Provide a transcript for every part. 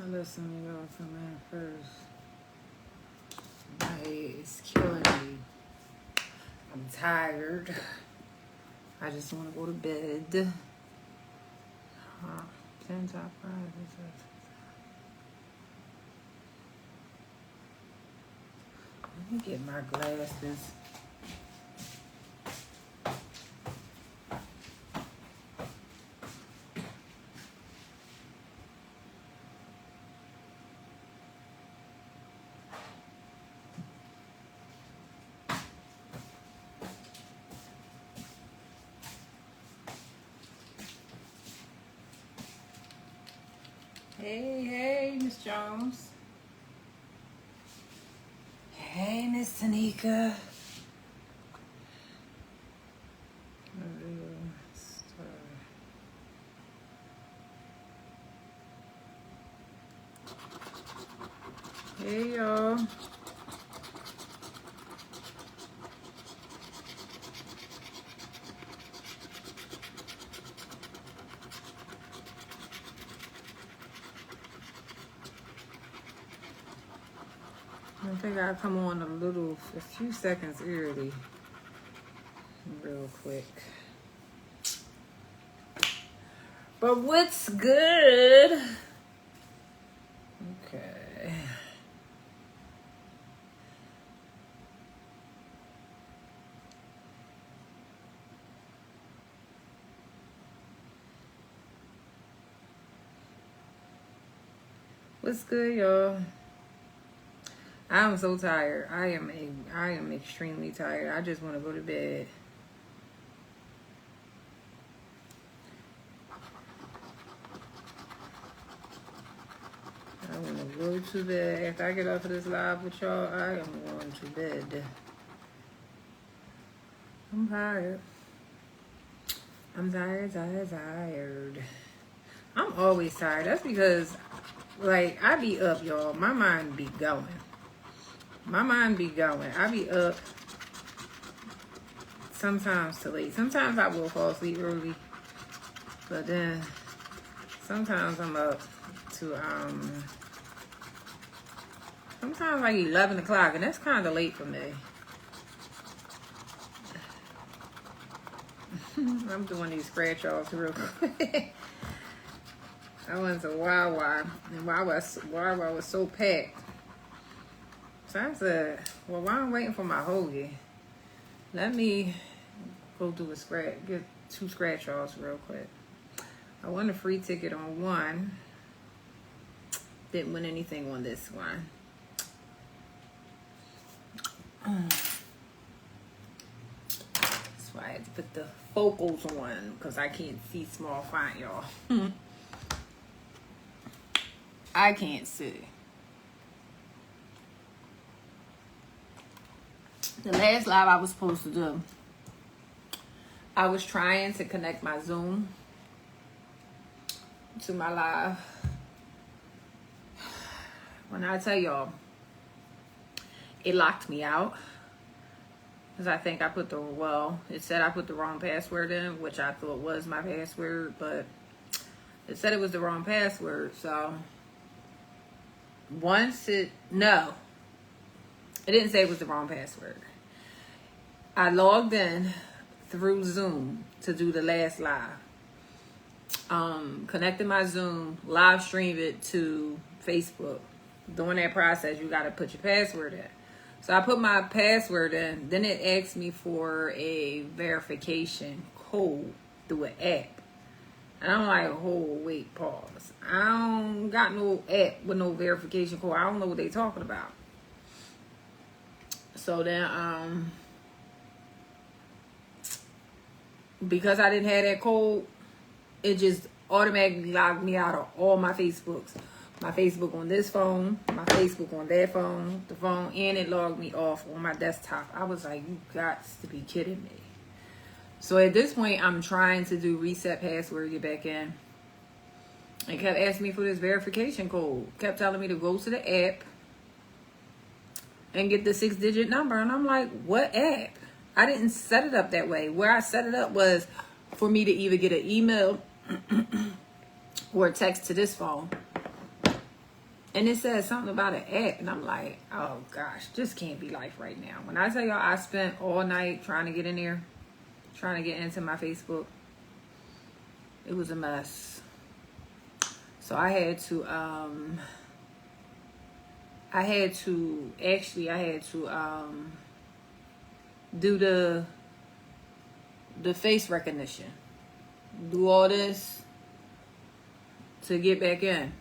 Listen, y'all, come in first. My head is killing me. I'm tired. I just want to go to bed. 10 top prize. Let me get my glasses. Hey, Miss Jones. Hey, Miss Tanika. Hey, y'all. I think I'll come on a few seconds early. Real quick. But what's good? Okay. What's good, y'all? I'm so tired. I am extremely tired. I just want to go to bed. I want to go to bed. After I get off of this live with y'all, I am going to bed. I'm tired. I'm tired. I'm always tired. That's because, like, I be up, y'all. My mind be going. I be up sometimes till late. Sometimes I will fall asleep early. But then sometimes I'm up to sometimes like 11 o'clock, and that's kind of late for me. I'm doing these scratch-offs real quick. I went to Wawa, and Wawa was so packed. So I said, well, while I'm waiting for my hoagie, let me go do get 2 scratch-offs real quick. I won a free ticket on one. Didn't win anything on this one. That's why I had to put the focals on, because I can't see small font, y'all. I can't see. The last live I was supposed to do, I was trying to connect my Zoom to my live. When I tell y'all, it locked me out. Because I think it said I put the wrong password in, which I thought was my password, but it said it was the wrong password. So it didn't say it was the wrong password. I logged in through Zoom to do the last live. Connected my Zoom, live streamed it to Facebook. During that process, you got to put your password in. So I put my password in. Then it asked me for a verification code through an app. And I'm like, wait, pause. I don't got no app with no verification code. I don't know what they talking about. So then, because I didn't have that code, it just automatically logged me out of all my Facebooks. My Facebook on this phone, my Facebook on that phone, the phone, and it logged me off on my desktop. I was like, you got to be kidding me. So at this point, I'm trying to do reset password, get back in. It kept asking me for this verification code. Kept telling me to go to the app and get the 6-digit number. And I'm like, what app? I didn't set it up that way. Where I set it up was for me to either get an email or a text to this phone. And it says something about an app. And I'm like, oh gosh, this can't be life right now. When I tell y'all I spent all night trying to get in there, trying to get into my Facebook, it was a mess. So I had to do the face recognition, do all this to get back in.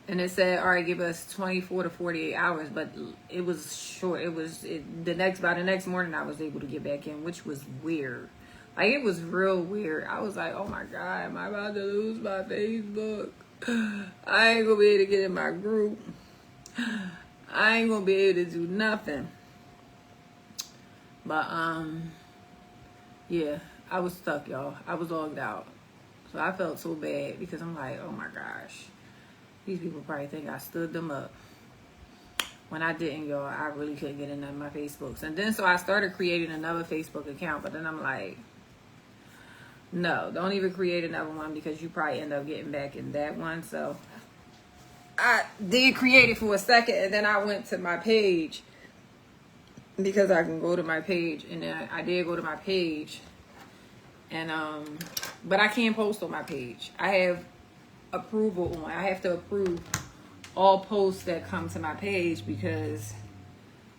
And it said, all right, give us 24 to 48 hours, but it was short. By the next morning I was able to get back in, which was weird. Like, it was real weird. I was like, oh my God, am I about to lose my Facebook? I ain't gonna be able to get in my group. I ain't gonna be able to do nothing. But yeah, I was stuck, y'all. I was logged out. So I felt so bad because I'm like, oh my gosh. These people probably think I stood them up. When I didn't, y'all. I really couldn't get into my Facebooks. And then so I started creating another Facebook account. But then I'm like, no, don't even create another one because you probably end up getting back in that one. So I did create it for a second. And then I went to my page because I can go to my page. And then I did go to my page. And but I can't post on my page. I have approval on. I have to approve all posts that come to my page because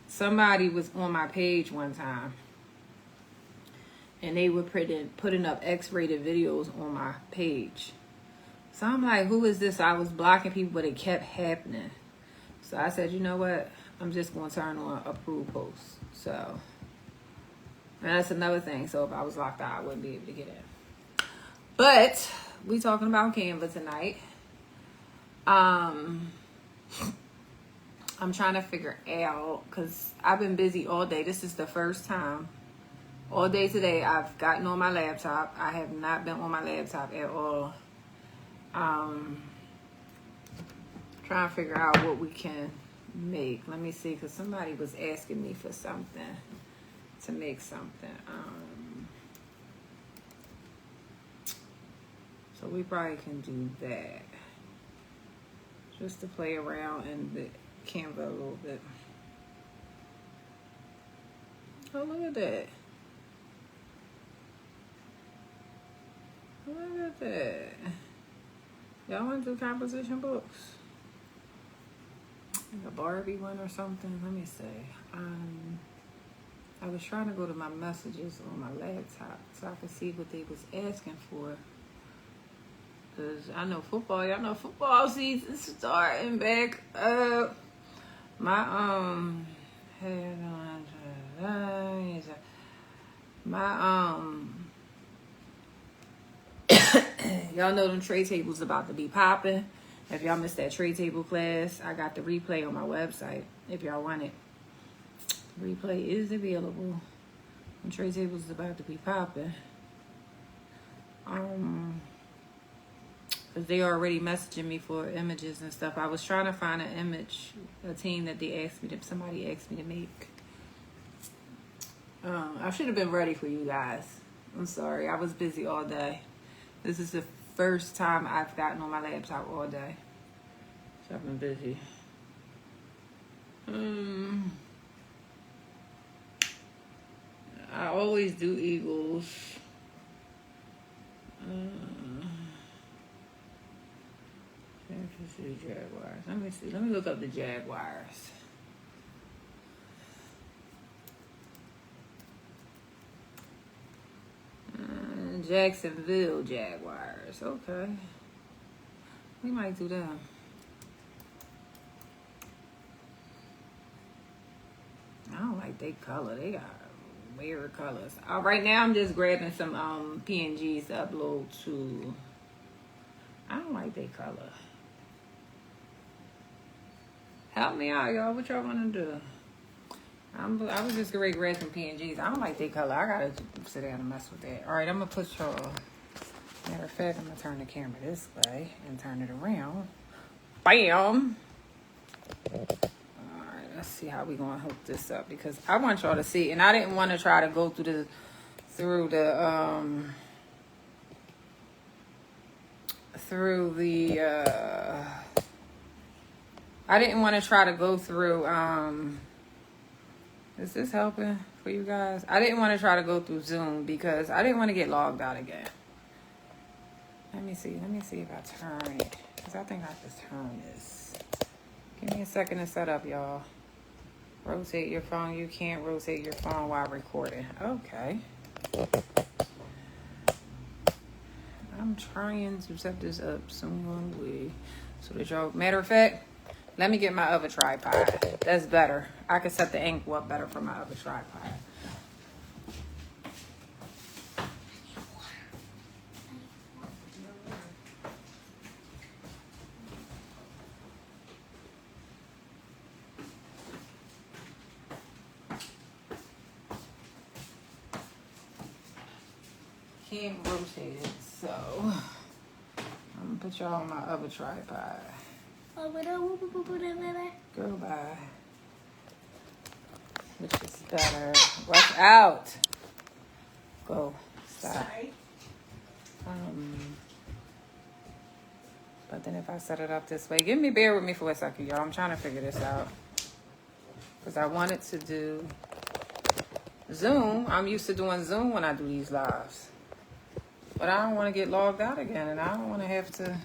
somebody was on my page one time and they were putting up X-rated videos on my page. So I'm like, who is this? I was blocking people, but it kept happening. So I said, you know what? I'm just going to turn on approved posts. So, and that's another thing. So if I was locked out, I wouldn't be able to get in. But we talking about Canva tonight. I'm trying to figure out, because I've been busy all day. This is the first time all day today I've gotten on my laptop. I have not been on my laptop at all. Trying to figure out what we can make. Let me see, because somebody was asking me for something, to make something. So we probably can do that. Just to play around in the Canva a little bit. Oh, look at that. Look at that. Y'all want to do composition books? Like a Barbie one or something? Let me see. I was trying to go to my messages on my laptop so I could see what they was asking for. Because I know football, y'all know football season starting back up. Y'all know them tray tables about to be popping. If y'all missed that tray table class, I got the replay on my website. If y'all want it, replay is available. And tray tables is about to be popping. Because they are already messaging me for images and stuff. I was trying to find an image, a team that somebody asked me to make. I should have been ready for you guys. I'm sorry, I was busy all day. This is the first time I've gotten on my laptop all day. So I've been busy. I always do Eagles. Jaguars. Let me see. Let me look up the Jaguars. Jacksonville Jaguars. Okay. We might do them. I don't like their color. They got weird colors. Right now I'm just grabbing some PNGs to upload to. I don't like their color. Help me out, y'all. What y'all want to do? I was just going to grab some PNGs. I don't like their color. I got to sit down and mess with that. All right, I'm going to put y'all. Matter of fact, I'm going to turn the camera this way and turn it around. Bam! All right, let's see how we going to hook this up because I want y'all to see. And I didn't want to try to go through the I didn't want to try to go through, is this helping for you guys? I didn't want to try to go through Zoom because I didn't want to get logged out again. Let me see if I turn it, because I think I just turn this. Give me a second to set up, y'all. Rotate your phone. You can't rotate your phone while recording. Okay. I'm trying to set this up some way so that y'all, matter of fact, let me get my other tripod. That's better. I can set the angle up better for my other tripod. Can't rotate it, so I'm gonna put y'all on my other tripod. Go by, which is better. Watch out. Go. Stop. Sorry. But then if I set it up this way, bear with me for a second, y'all. I'm trying to figure this out because I wanted to do Zoom. I'm used to doing Zoom when I do these lives. But I don't want to get logged out again, and I don't want to have to,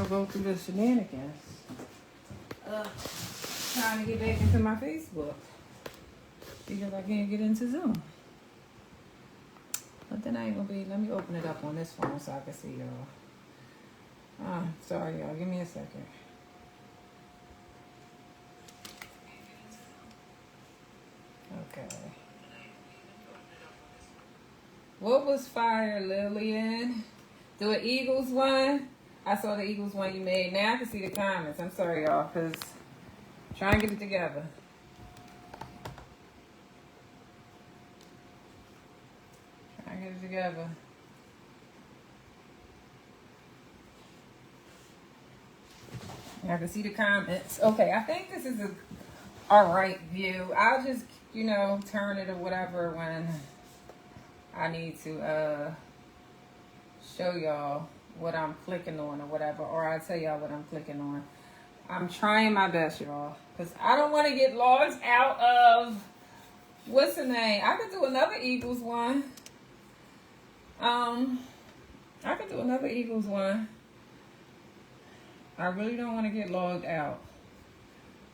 go through the shenanigans. Trying to get back into my Facebook because I can't get into Zoom. But then I ain't gonna be. Let me open it up on this phone so I can see y'all. Sorry, y'all. Give me a second. Okay. What was fire, Lillian? Do an Eagles one? I saw the Eagles one you made. Now I can see the comments. I'm sorry, y'all, because I'm trying to get it together. Trying to get it together. Now I can see the comments. Okay, I think this is a alright view. I'll just, turn it or whatever when I need to show y'all what I'm clicking on or whatever, or I'll tell y'all what I'm clicking on. I'm trying my best, y'all, because I don't want to get logged out of, what's the name? I could do another Eagles one. I could do another Eagles one. I really don't want to get logged out.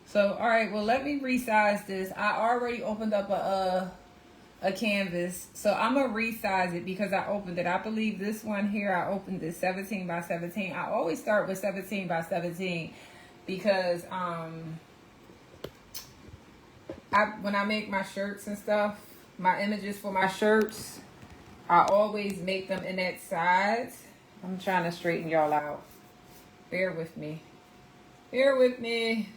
So, all right, well, let me resize this. I already opened up a canvas, so I'm gonna resize it because I opened it. I believe this one here, I opened it 17 by 17. I always start with 17 by 17 because when I make my shirts and stuff, my images for my shirts, I always make them in that size. I'm trying to straighten y'all out. Bear with me. Bear with me.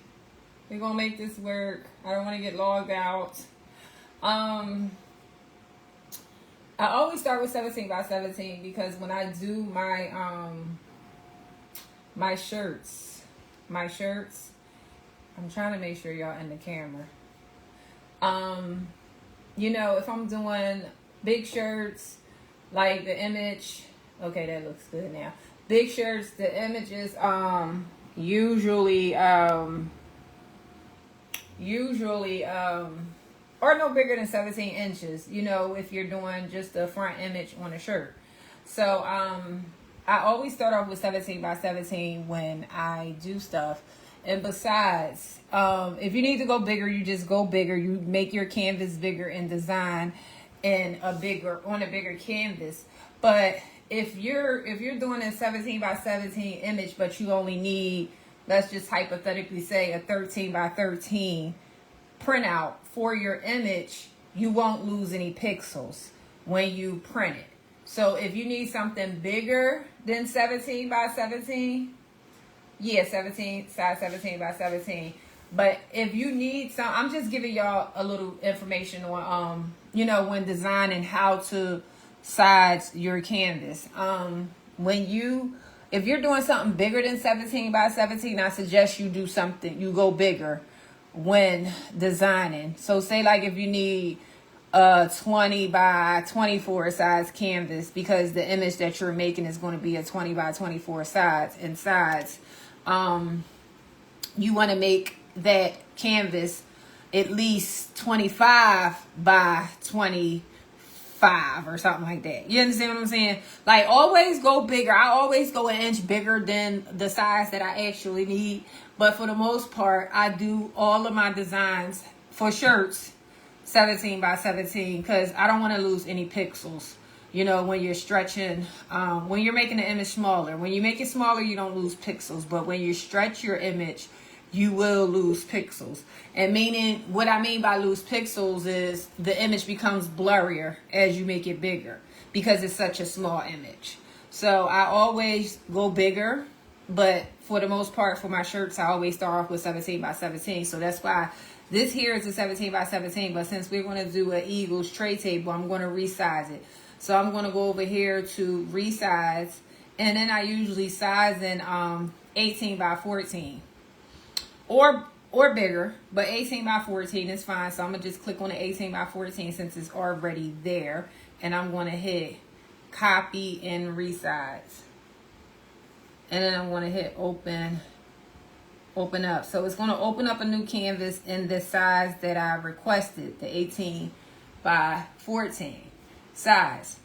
We're gonna make this work. I don't want to get logged out. I always start with 17 by 17 because when I do my my shirts, I'm trying to make sure y'all in the camera. If I'm doing big shirts, like the image, okay, that looks good now. Big shirts, the images usually or no bigger than 17 inches, if you're doing just the front image on a shirt. So I always start off with 17 by 17 when I do stuff. And besides, if you need to go bigger, you just go bigger. You make your canvas bigger and design on a bigger canvas. But if you're doing a 17 by 17 image, but you only need, let's just hypothetically say, a 13 by 13 printout for your image, you won't lose any pixels when you print it. So if you need something bigger than 17 by 17, size 17 by 17. But if you need some, I'm just giving y'all a little information on, when designing how to size your canvas. If you're doing something bigger than 17 by 17, I suggest you go bigger when designing. So say like if you need a 20 by 24 size canvas because the image that you're making is going to be a 20 by 24 size. you want to make that canvas at least 25 by 25 or something like that. You understand what I'm saying? Like, always go bigger. I always go an inch bigger than the size that I actually need. But for the most part, I do all of my designs for shirts 17 by 17 because I don't want to lose any pixels. You know, when you're stretching, when you're making the image smaller. When you make it smaller, you don't lose pixels. But when you stretch your image, you will lose pixels. And meaning, what I mean by lose pixels is the image becomes blurrier as you make it bigger because it's such a small image. So I always go bigger, but for the most part, for my shirts, I always start off with 17 by 17. So that's why this here is a 17 by 17, but since we're going to do an Eagles tray table, I'm going to resize it. So I'm going to go over here to resize, and then I usually size in 18 by 14 or bigger, but 18 by 14 is fine. So I'm going to just click on the 18 by 14 since it's already there, and I'm going to hit copy and resize. And then I'm going to hit open up. So it's going to open up a new canvas in the size that I requested, the 18 by 14 size.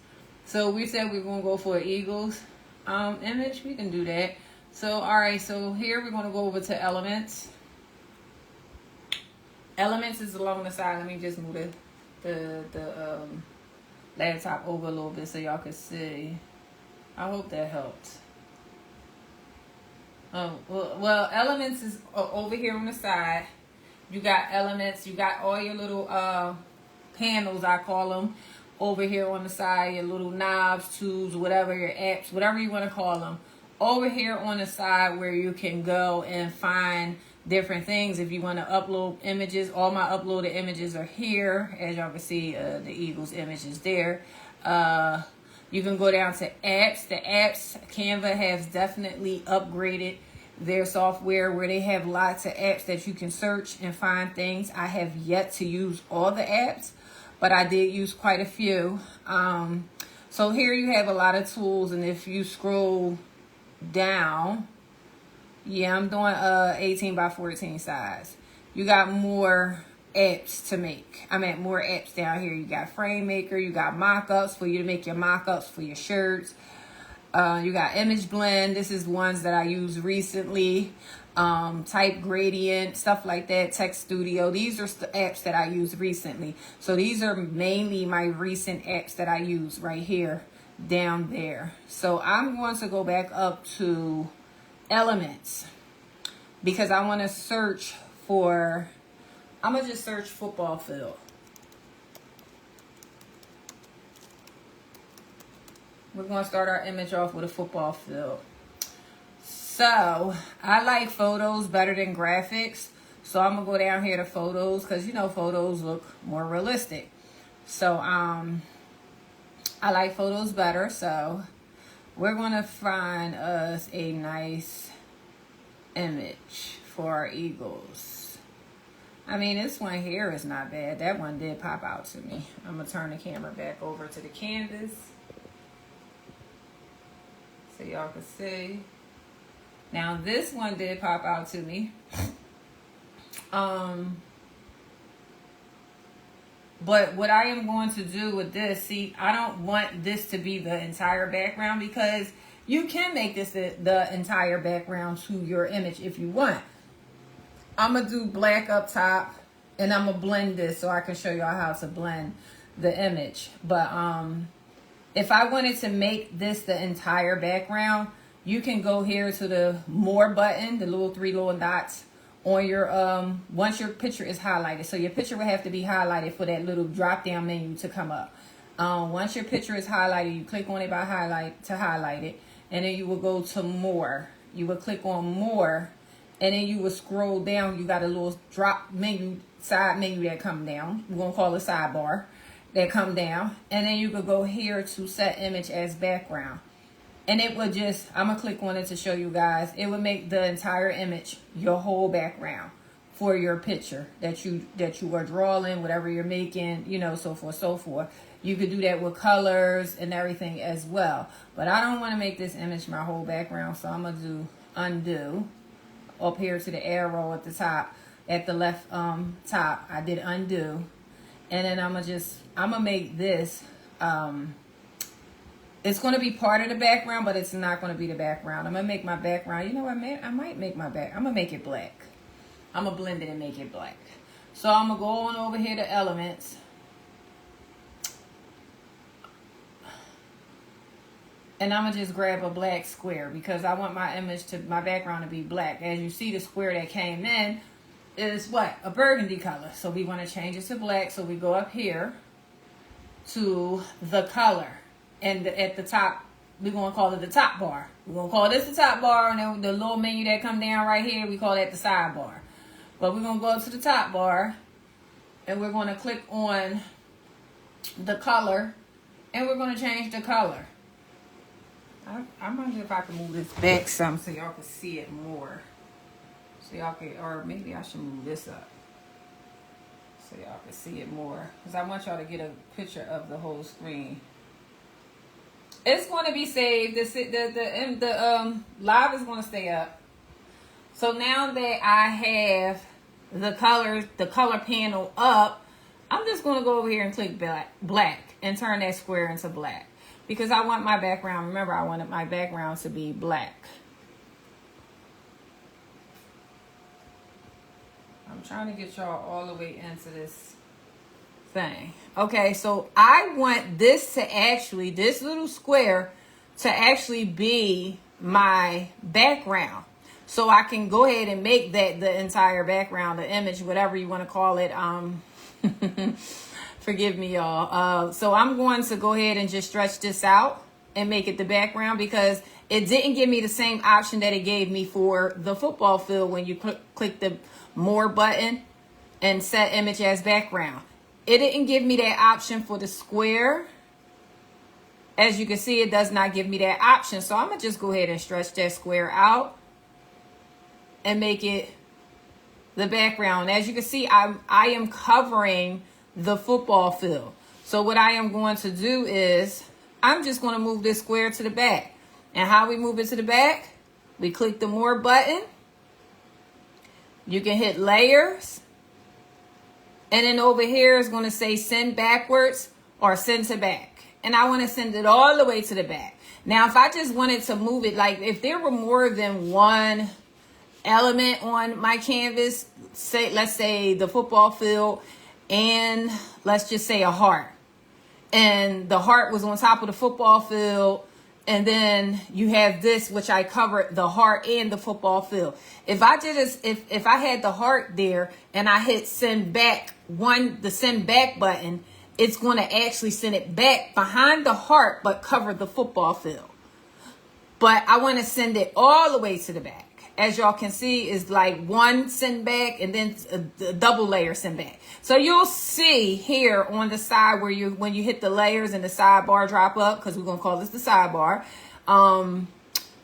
So we said we're going to go for an Eagles image. We can do that. So, all right. So here we're going to go over to elements. Elements is along the side. Let me just move the laptop over a little bit so y'all can see. I hope that helps. Well, elements is over here on the side. You got elements. You got all your little panels, I call them, over here on the side. Your little knobs, tools, whatever, your apps, whatever you want to call them. Over here on the side where you can go and find different things. If you want to upload images, all my uploaded images are here. As y'all can see, the Eagles image is there. You can go down to apps. The apps, Canva has definitely upgraded their software where they have lots of apps that you can search and find things. I have yet to use all the apps, but I did use quite a few. So here you have a lot of tools, and if you scroll down, yeah, I'm doing 18 by 14 size. You got more apps to make. I mean, more apps down here. You got Frame Maker. You got mock-ups for you to make your mock-ups for your shirts. You got Image Blend. This is ones that I used recently. Type Gradient, stuff like that. Text Studio. These are the apps that I used recently. So these are mainly my recent apps that I use right here down there. So I'm going to go back up to Elements because I want to search for, I'm going to just search football field. We're going to start our image off with a football field. So I like photos better than graphics. So I'm going to go down here to photos because, you know, photos look more realistic. So I like photos better. So we're going to find us a nice image for our Eagles. I mean, this one here is not bad. That one did pop out to me. I'm going to turn the camera back over to the canvas so y'all can see. Now, this one did pop out to me. But what I am going to do with this, see, I don't want this to be the entire background because you can make this the entire background to your image if you want. I'm going to do black up top and I'm going to blend this so I can show y'all how to blend the image. But if I wanted to make this the entire background, you can go here to the more button, the little three little dots on your, once your picture is highlighted. So your picture will have to be highlighted for that little drop down menu to come up. Once your picture is highlighted, you click on it by highlight to highlight it. And then you will go to more. You will click on more. And then you will scroll down. You got a little drop menu, side menu that come down. We're going to call it sidebar. That come down. And then you could go here to set image as background. And it would just, I'm going to click on it to show you guys. It would make the entire image your whole background for your picture that you are drawing, whatever you're making, you know, so forth, so forth. You could do that with colors and everything as well. But I don't want to make this image my whole background, so I'm going to do undo. up here to the arrow at the top, at the left top. I did undo. And then I'm gonna make this, it's gonna be part of the background, but it's not gonna be the background. I'm gonna make my background, you know what, I might make I'm gonna make it black. I'm gonna blend it and make it black. So I'm gonna go on over here to elements. And I'm gonna just grab a black square because I want my my background to be black. As you see, the square that came in is what? A burgundy color. So we want to change it to black. So we go up here to the color. And at the top, we're going to call it the top bar. We're going to call this the top bar. And then the little menu that come down right here, we call that the sidebar. But we're going to go up to the top bar. And we're going to click on the color. And we're going to change the color. I wonder if I can move this back some so y'all can see it more. So y'all can, or maybe I should move this up so y'all can see it more. Because I want y'all to get a picture of the whole screen. It's going to be saved. The live is going to stay up. So now that I have the color panel up, I'm just going to go over here and click black and turn that square into black. Because I want my background, remember I wanted my background to be black. I'm trying to get y'all all the way into this thing. Okay, so I want this to actually, this little square to actually be my background. So I can go ahead and make that the entire background, the image, whatever you want to call it. Forgive me, y'all. So I'm going to go ahead and just stretch this out and make it the background because it didn't give me the same option that it gave me for the football field when you click the more button and set image as background. It didn't give me that option for the square. As you can see, it does not give me that option. So I'm going to just go ahead and stretch that square out and make it the background. As you can see, I am covering the football field. So what I am going to do is I'm just going to move this square to the back. And how we move it to the back, we click the more button. You can hit layers. And then over here is going to say send backwards or send to back. And I want to send it all the way to the back. Now, if I just wanted to move it, like if there were more than one element on my canvas, say, let's say the football field, and let's just say a heart. And the heart was on top of the football field. And then you have this, which I covered the heart and the football field. If I did this, if I had the heart there and I hit send back the send back button, it's going to actually send it back behind the heart, but cover the football field. But I want to send it all the way to the back. As y'all can see, is like one send back and then a double layer send back. So you'll see here on the side where when you hit the layers and the sidebar drop up, because we're going to call this the sidebar,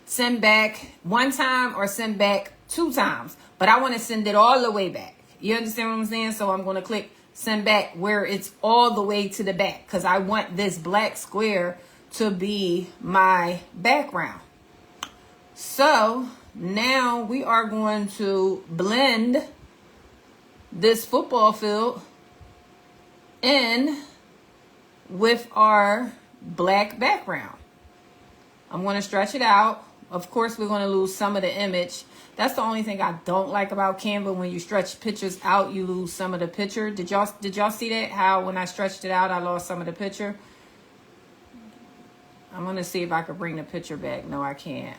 send back one time or send back 2 times. But I want to send it all the way back. You understand what I'm saying? So I'm going to click send back where it's all the way to the back because I want this black square to be my background. So now we are going to blend this football field in with our black background. I'm going to stretch it out. Of course, we're going to lose some of the image. That's the only thing I don't like about Canva. When you stretch pictures out, you lose some of the picture. Did y'all see that? How when I stretched it out, I lost some of the picture? I'm going to see if I can bring the picture back. No, I can't.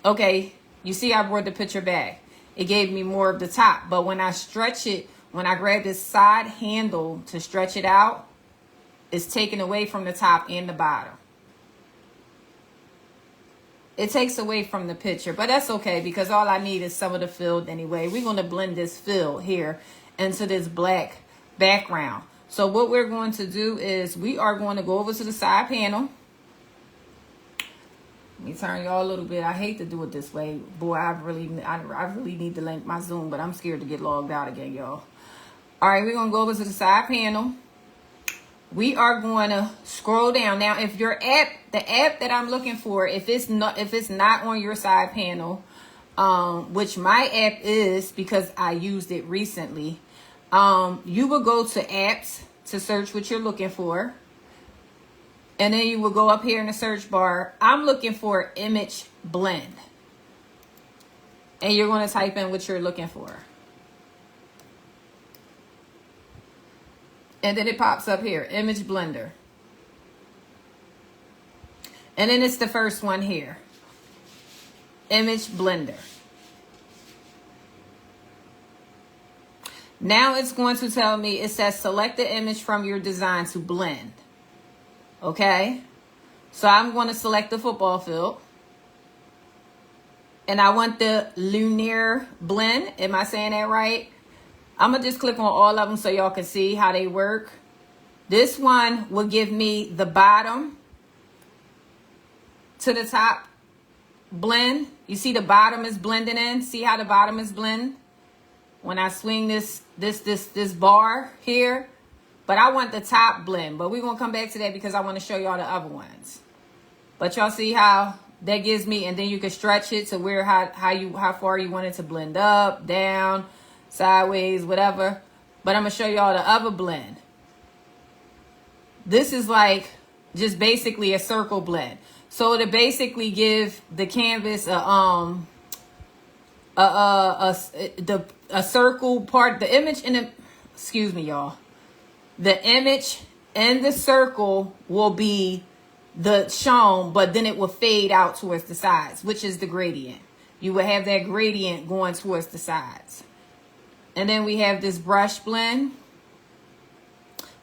Okay, you see I brought the picture back. It gave me more of the top. But when I stretch it, when I grab this side handle to stretch it out, it's taken away from the top and the bottom. It takes away from the picture, but that's okay because all I need is some of the fill anyway. We're going to blend this fill here into this black background. So what we're going to do is we are going to go over to the side panel. Let me turn y'all a little bit. I hate to do it this way. Boy, I really need to link my Zoom, but I'm scared to get logged out again, y'all. All right, we're going to go over to the side panel. we are going to scroll down. Now, if your app, the app that I'm looking for, if it's not on your side panel, which my app is because I used it recently, you will go to apps to search what you're looking for. And then you will go up here in the search bar. I'm looking for image blend. And you're going to type in what you're looking for. And then it pops up here, image blender. And then it's the first one here, image blender. Now it's going to tell me, it says select the image from your design to blend. Okay, so I'm going to select the football field. And I want the linear blend. Am I saying that right? I'm going to just click on all of them so y'all can see how they work. This one will give me the bottom to the top blend. You see the bottom is blending in. See how the bottom is blend? When I swing this bar here. But I want the top blend. But we're going to come back to that because I want to show y'all the other ones. But y'all see how that gives me, and then you can stretch it to where how far you want it to blend up, down, sideways, whatever. But I'm going to show y'all the other blend. This is like just basically a circle blend. So to basically give the canvas a circle part, the image in the, excuse me, y'all. The image and the circle will be the shown, but then it will fade out towards the sides, which is the gradient. You will have that gradient going towards the sides. And then we have this brush blend,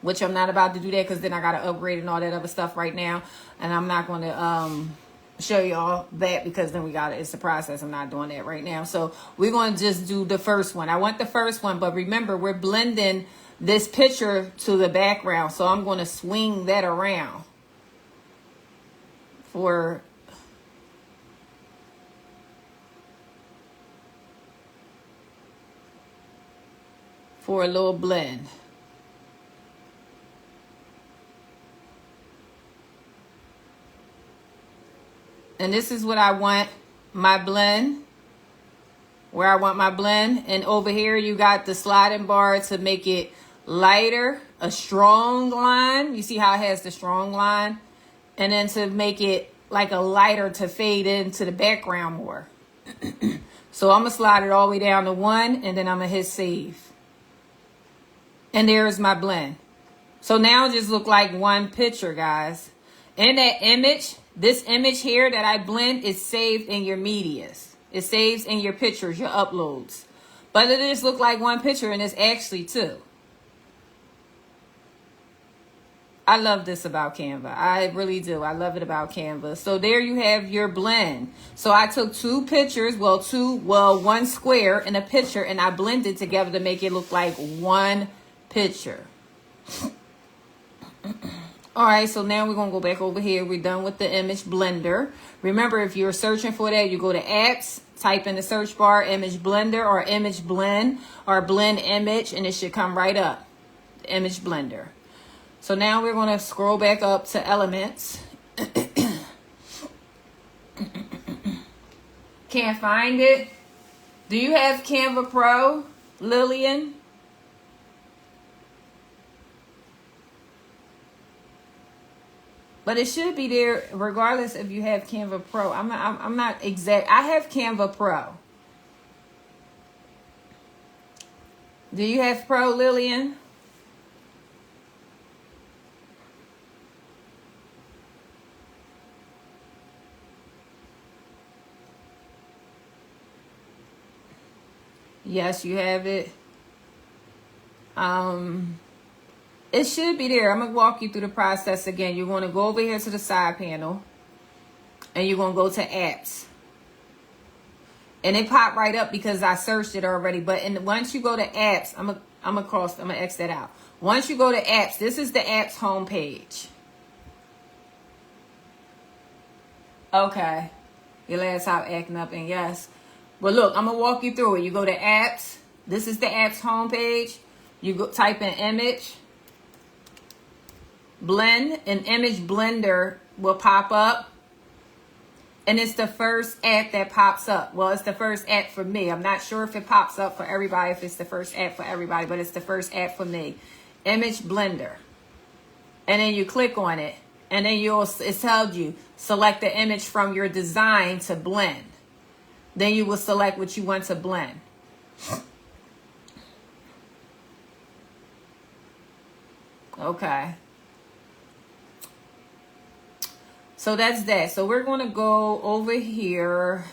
which I'm not about to do that because then I got to upgrade and all that other stuff right now. And I'm not going to show y'all that because then it's a process. I'm not doing that right now. So we're going to just do the first one. I want the first one, but remember, we're blending this picture to the background. So I'm going to swing that around for a little blend. And this is what I want my blend, where I want my blend. And over here you got the sliding bar to make it lighter, a strong line. You see how it has the strong line? And then to make it like a lighter to fade into the background more. So I'm going to slide it all the way down to 1, and then I'm going to hit save. And there's my blend. So now it just look like one picture, guys. And that image, this image here that I blend is saved in your medias. It saves in your pictures, your uploads. But it just look like one picture, and it's actually two. I love this about Canva. I really do. I love it about Canva. So there you have your blend. So I took two pictures, one square and a picture, and I blended together to make it look like one picture. All right, so now we're going to go back over here. We're done with the image blender. Remember, if you're searching for that, you go to apps, type in the search bar, image blender or image blend or blend image, and it should come right up, the image blender. So now we're going to scroll back up to elements. Can't find it. Do you have Canva Pro, Lillian? But it should be there regardless if you have Canva Pro. I'm not exact. I have Canva Pro. Do you have Pro, Lillian? Yes, you have it. It should be there. I'm going to walk you through the process again. You're going to go over here to the side panel. And you're going to go to apps. And it popped right up because I searched it already. But once you go to apps, I'm going to X that out. Once you go to apps, this is the apps homepage. Okay. Your laptop acting up, and yes. But look, I'm going to walk you through it. You go to apps. This is the apps homepage. You go type in image. blend, an image blender will pop up. And it's the first ad that pops up. Well, it's the first ad for me. I'm not sure if it pops up for everybody, if it's the first ad for everybody, but it's the first ad for me. Image blender. And then you click on it. And then it tells you, select the image from your design to blend. Then you will select what you want to blend. Okay. So that's that. So we're going to go over here.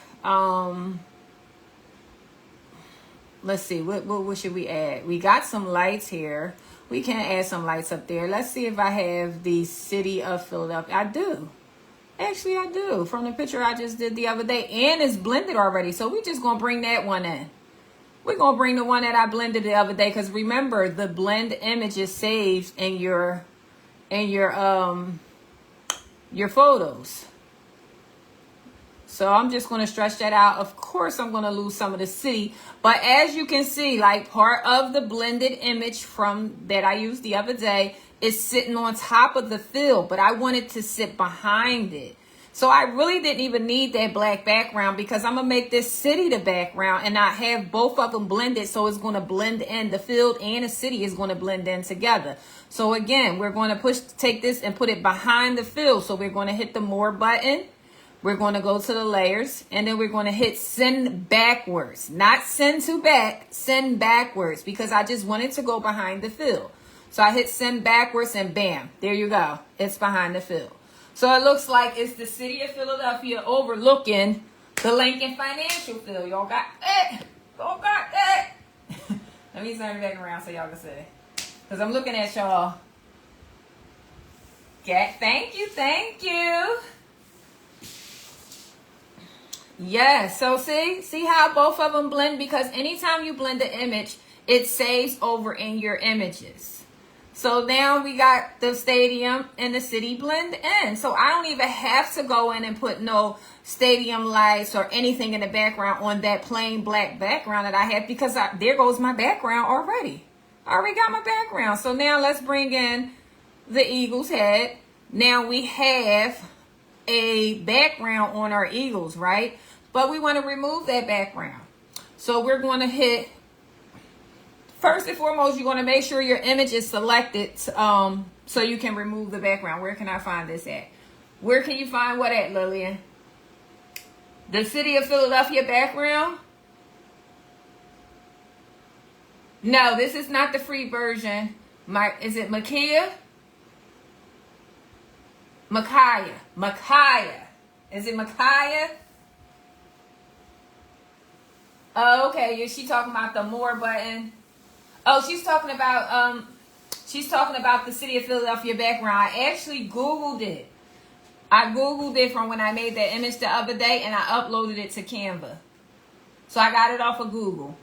Let's see. What should we add? We got some lights here. We can add some lights up there. Let's see if I have the city of Philadelphia. I do. Actually, I do. From the picture I just did the other day. And it's blended already. So we're just going to bring that one in. We're going to bring the one that I blended the other day. Because remember, the blend image is saved in your photos. So I'm just going to stretch that out. Of course, I'm going to lose some of the city. But as you can see, like part of the blended image from that I used the other day is sitting on top of the fill. But I wanted to sit behind it. So I really didn't even need that black background because I'm going to make this city the background. And I have both of them blended. So it's going to blend in. The field and the city is going to blend in together. So again, we're going to take this and put it behind the fill. So we're going to hit the more button. We're going to go to the layers. And then we're going to hit send backwards. Not send to back, send backwards. Because I just wanted to go behind the fill. So I hit send backwards and bam, there you go. It's behind the fill. So it looks like it's the city of Philadelphia overlooking the Lincoln Financial fill. Y'all got that? Y'all got that? Let me turn it back around so y'all can see. Because I'm looking at y'all. Thank you, thank you. Yes, so see how both of them blend? Because anytime you blend the image, it saves over in your images. So now we got the stadium and the city blend in. So I don't even have to go in and put no stadium lights or anything in the background on that plain black background that I have because there goes my background already. I already got my background. So now let's bring in the Eagles head. Now we have a background on our Eagles, right? But we want to remove that background. So we're going to hit, first and foremost, you're going to make sure your image is selected so you can remove the background. Where can I find this at? Where can you find what at, Lillian? The city of Philadelphia background? No, this is not the free version. Is it Micaiah? Micaiah. Is it Micaiah? Oh, okay. Is she talking about the more button? Oh, she's talking about the city of Philadelphia background. I actually Googled it. I Googled it from when I made that image the other day and I uploaded it to Canva. So I got it off of Google.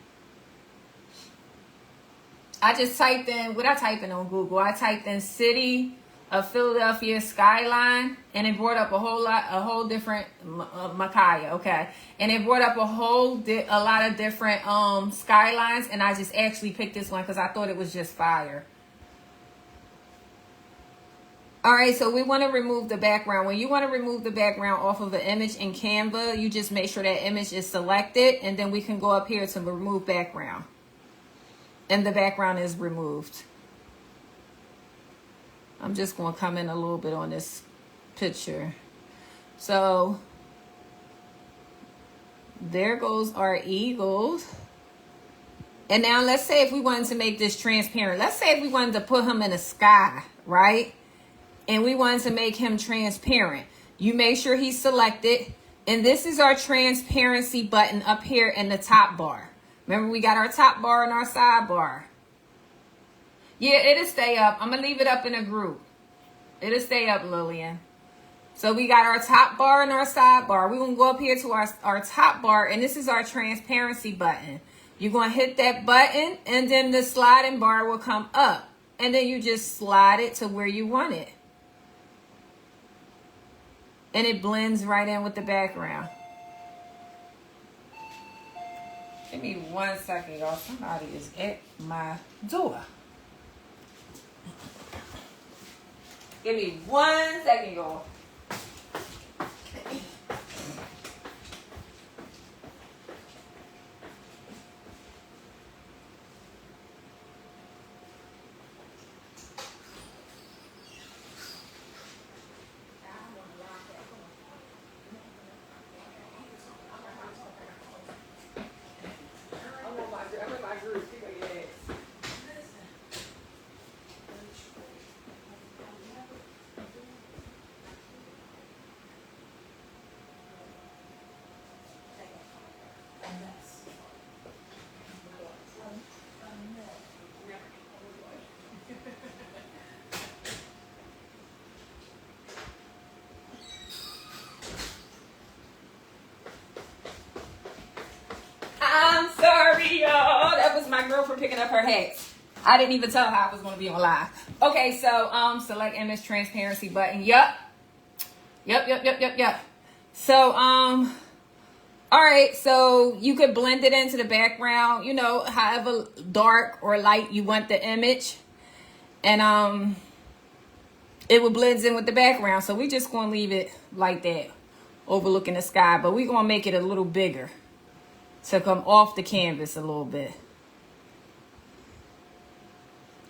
I just typed in, what I typed in on Google? I typed in city of Philadelphia skyline and it brought up a whole different Micaiah, okay? And it brought up a lot of different skylines and I just actually picked this one because I thought it was just fire. All right, so we want to remove the background. When you want to remove the background off of an image in Canva, you just make sure that image is selected and then we can go up here to remove background. And the background is removed. I'm just going to come in a little bit on this picture. So there goes our Eagles. And now let's say if we wanted to make this transparent. Let's say if we wanted to put him in the sky, right? And we wanted to make him transparent. You make sure he's selected. And this is our transparency button up here in the top bar. Remember, we got our top bar and our sidebar. Yeah, it'll stay up. I'm going to leave it up in a group. It'll stay up, Lillian. So we got our top bar and our sidebar. We're going to go up here to our top bar, and this is our transparency button. You're going to hit that button, and then the sliding bar will come up. And then you just slide it to where you want it. And it blends right in with the background. Give me 1 second, y'all. Somebody is at my door. Give me 1 second, y'all. I'm sorry, y'all. That was my girl for picking up her hats. I didn't even tell her I was going to be on live. Okay, so select image transparency button. Yep. So all right, so you could blend it into the background, you know, however dark or light you want the image, and it will blend in with the background. So we just going to leave it like that, overlooking the sky, but we're going to make it a little bigger to come off the canvas a little bit.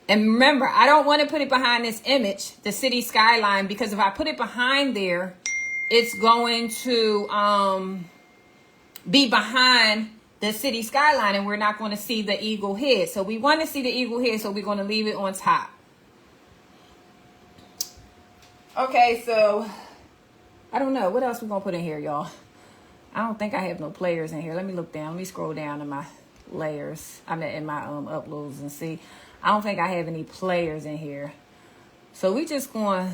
And remember, I don't want to put it behind this image, the city skyline, because if I put it behind there, it's going to be behind the city skyline, and we're not going to see the eagle head. So we want to see the eagle head, so we're going to leave it on top. Okay, so I don't know. What else we're going to put in here, y'all? I don't think I have no players in here. Let me look down. Let me scroll down to my layers. I'm in my uploads and see. I don't think I have any players in here. So we just going.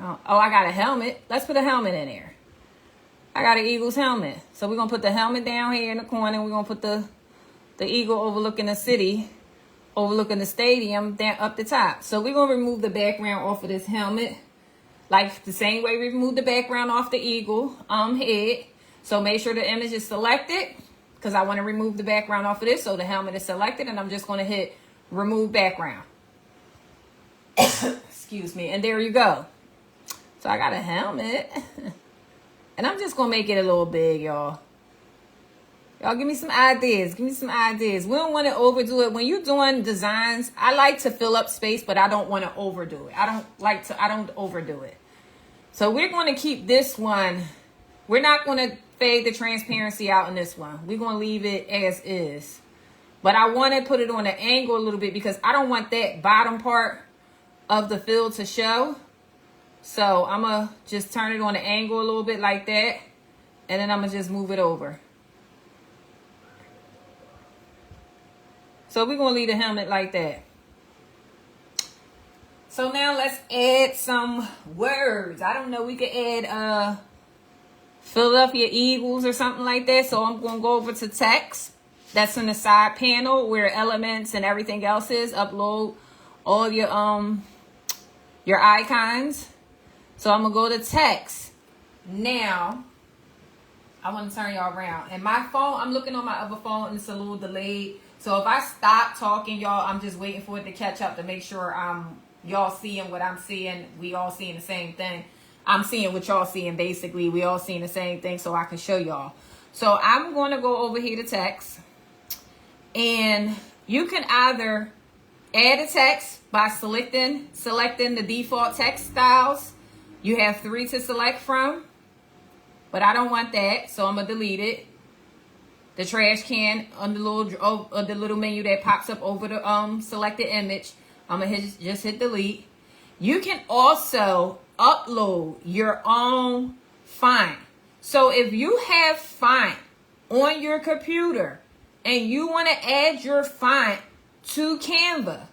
Oh, I got a helmet. Let's put a helmet in there. I got an Eagles helmet. So we're going to put the helmet down here in the corner. We're going to put the eagle overlooking the city, overlooking the stadium down up the top. So we're going to remove the background off of this helmet. Like the same way we removed the background off the eagle head. So make sure the image is selected, because I want to remove the background off of this. So the helmet is selected, and I'm just going to hit remove background. Excuse me. And there you go. So I got a helmet. And I'm just going to make it a little big, y'all. Y'all give me some ideas. Give me some ideas. We don't want to overdo it. When you're doing designs, I like to fill up space, but I don't want to overdo it. I don't overdo it. So we're going to keep this one. We're not going to fade the transparency out in this one. We're going to leave it as is. But I want to put it on an angle a little bit, because I don't want that bottom part of the fill to show. So I'm going to just turn it on an angle a little bit like that. And then I'm going to just move it over. So we're going to leave the helmet like that. So now let's add some words. I don't know. We could add Philadelphia Eagles or something like that. So I'm going to go over to text. That's in the side panel where elements and everything else is. Upload all your icons. So I'm going to go to text. Now, I want to turn y'all around. And my phone, I'm looking on my other phone, and it's a little delayed. So if I stop talking, y'all, I'm just waiting for it to catch up to make sure y'all seeing what I'm seeing. We all seeing the same thing. I'm seeing what y'all seeing, basically. We all seeing the same thing, so I can show y'all. So I'm going to go over here to text. And you can either add a text by selecting the default text styles. You have 3 to select from. But I don't want that, so I'm going to delete it. The trash can on the little menu that pops up over the selected image. I'm going to just hit delete. You can also upload your own font. So if you have font on your computer and you want to add your font to Canva,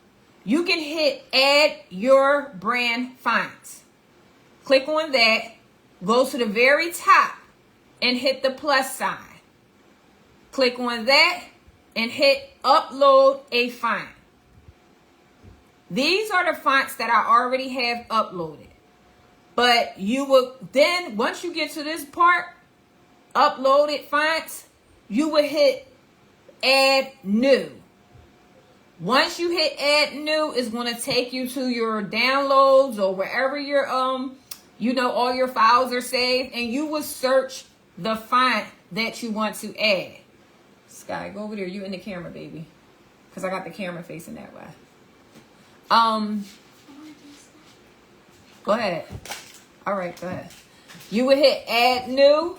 you can hit add your brand fonts. Click on that, go to the very top and hit the plus sign. Click on that and hit upload a font. These are the fonts that I already have uploaded. But you will then, once you get to this part, uploaded fonts, you will hit add new. Once you hit add new, it's going to take you to your downloads or wherever your you know, all your files are saved, and you will search the font that you want to add. Sky, go over there. You in the camera, baby, because I got the camera facing that way. Go ahead. All right, go ahead. You would hit add new.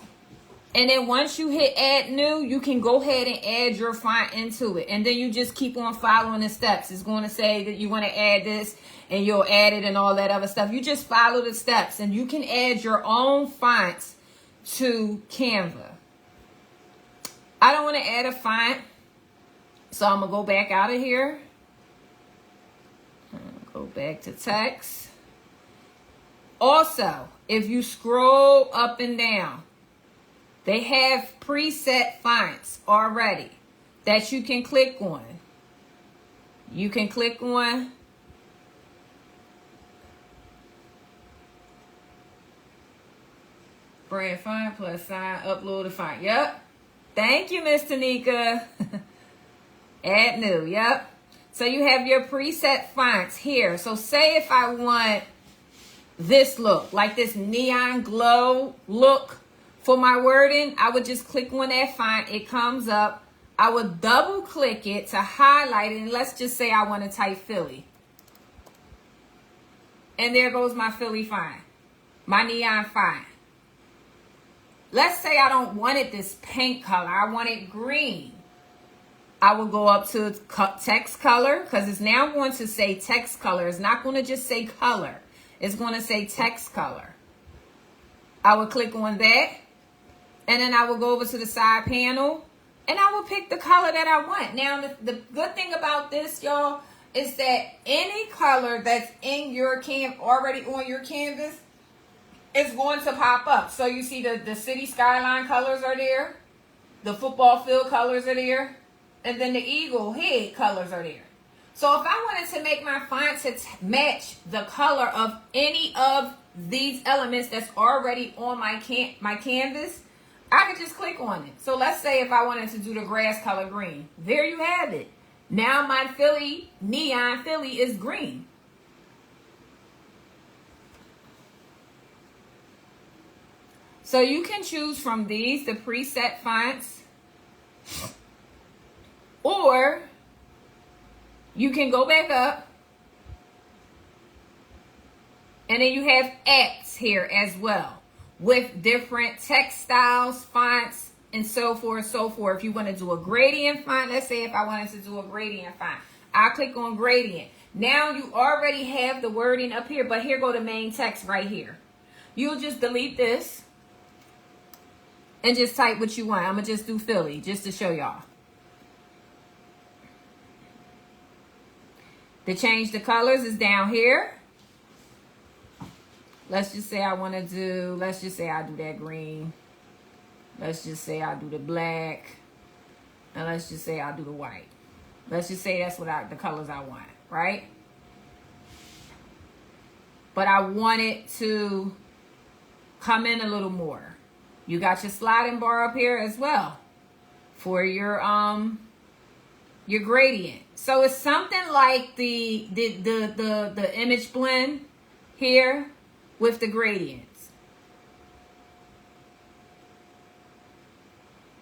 And then once you hit add new, you can go ahead and add your font into it. And then you just keep on following the steps. It's going to say that you want to add this and you'll add it and all that other stuff. You just follow the steps and you can add your own fonts to Canva. I don't want to add a font, so I'm going to go back out of here. Go back to text. Also, if you scroll up and down, they have preset fonts already that you can click on. You can click on brand font plus sign, upload a font. Yep. Thank you, Miss Tanika. Add new. Yep. So you have your preset fonts here. So say if I want this look, like this neon glow look, for my wording, I would just click on that font. It comes up. I would double click it to highlight it. And let's just say I want to type Philly. And there goes my Philly font. My neon font. Let's say I don't want it this pink color. I want it green. I will go up to text color because it's now going to say text color. It's not going to just say color. It's going to say text color. I will click on that. And then I will go over to the side panel and I will pick the color that I want. Now, the good thing about this, y'all, is that any color that's in your already on your canvas is going to pop up. So you see the city skyline colors are there. The football field colors are there. And then the eagle head colors are there. So if I wanted to make my font to match the color of any of these elements that's already on my canvas, I could just click on it. So let's say if I wanted to do the grass color green. There you have it. Now my Philly, neon Philly is green. So you can choose from these, the preset fonts. Or you can go back up. And then you have apps here as well, with different text styles, fonts, and so forth, so forth. If you want to do a gradient font, let's say if I wanted to do a gradient font, I'll click on gradient. Now you already have the wording up here, but here go the main text right here. You'll just delete this and just type what you want. I'm going to just do Philly just to show y'all. To change the colors is down here. Let's just say I want to do, let's just say I do that green. Let's just say I do the black. And let's just say I do the white. Let's just say that's what the colors I want, right? But I want it to come in a little more. You got your sliding bar up here as well for your gradient. So it's something like the image blend here with the gradients.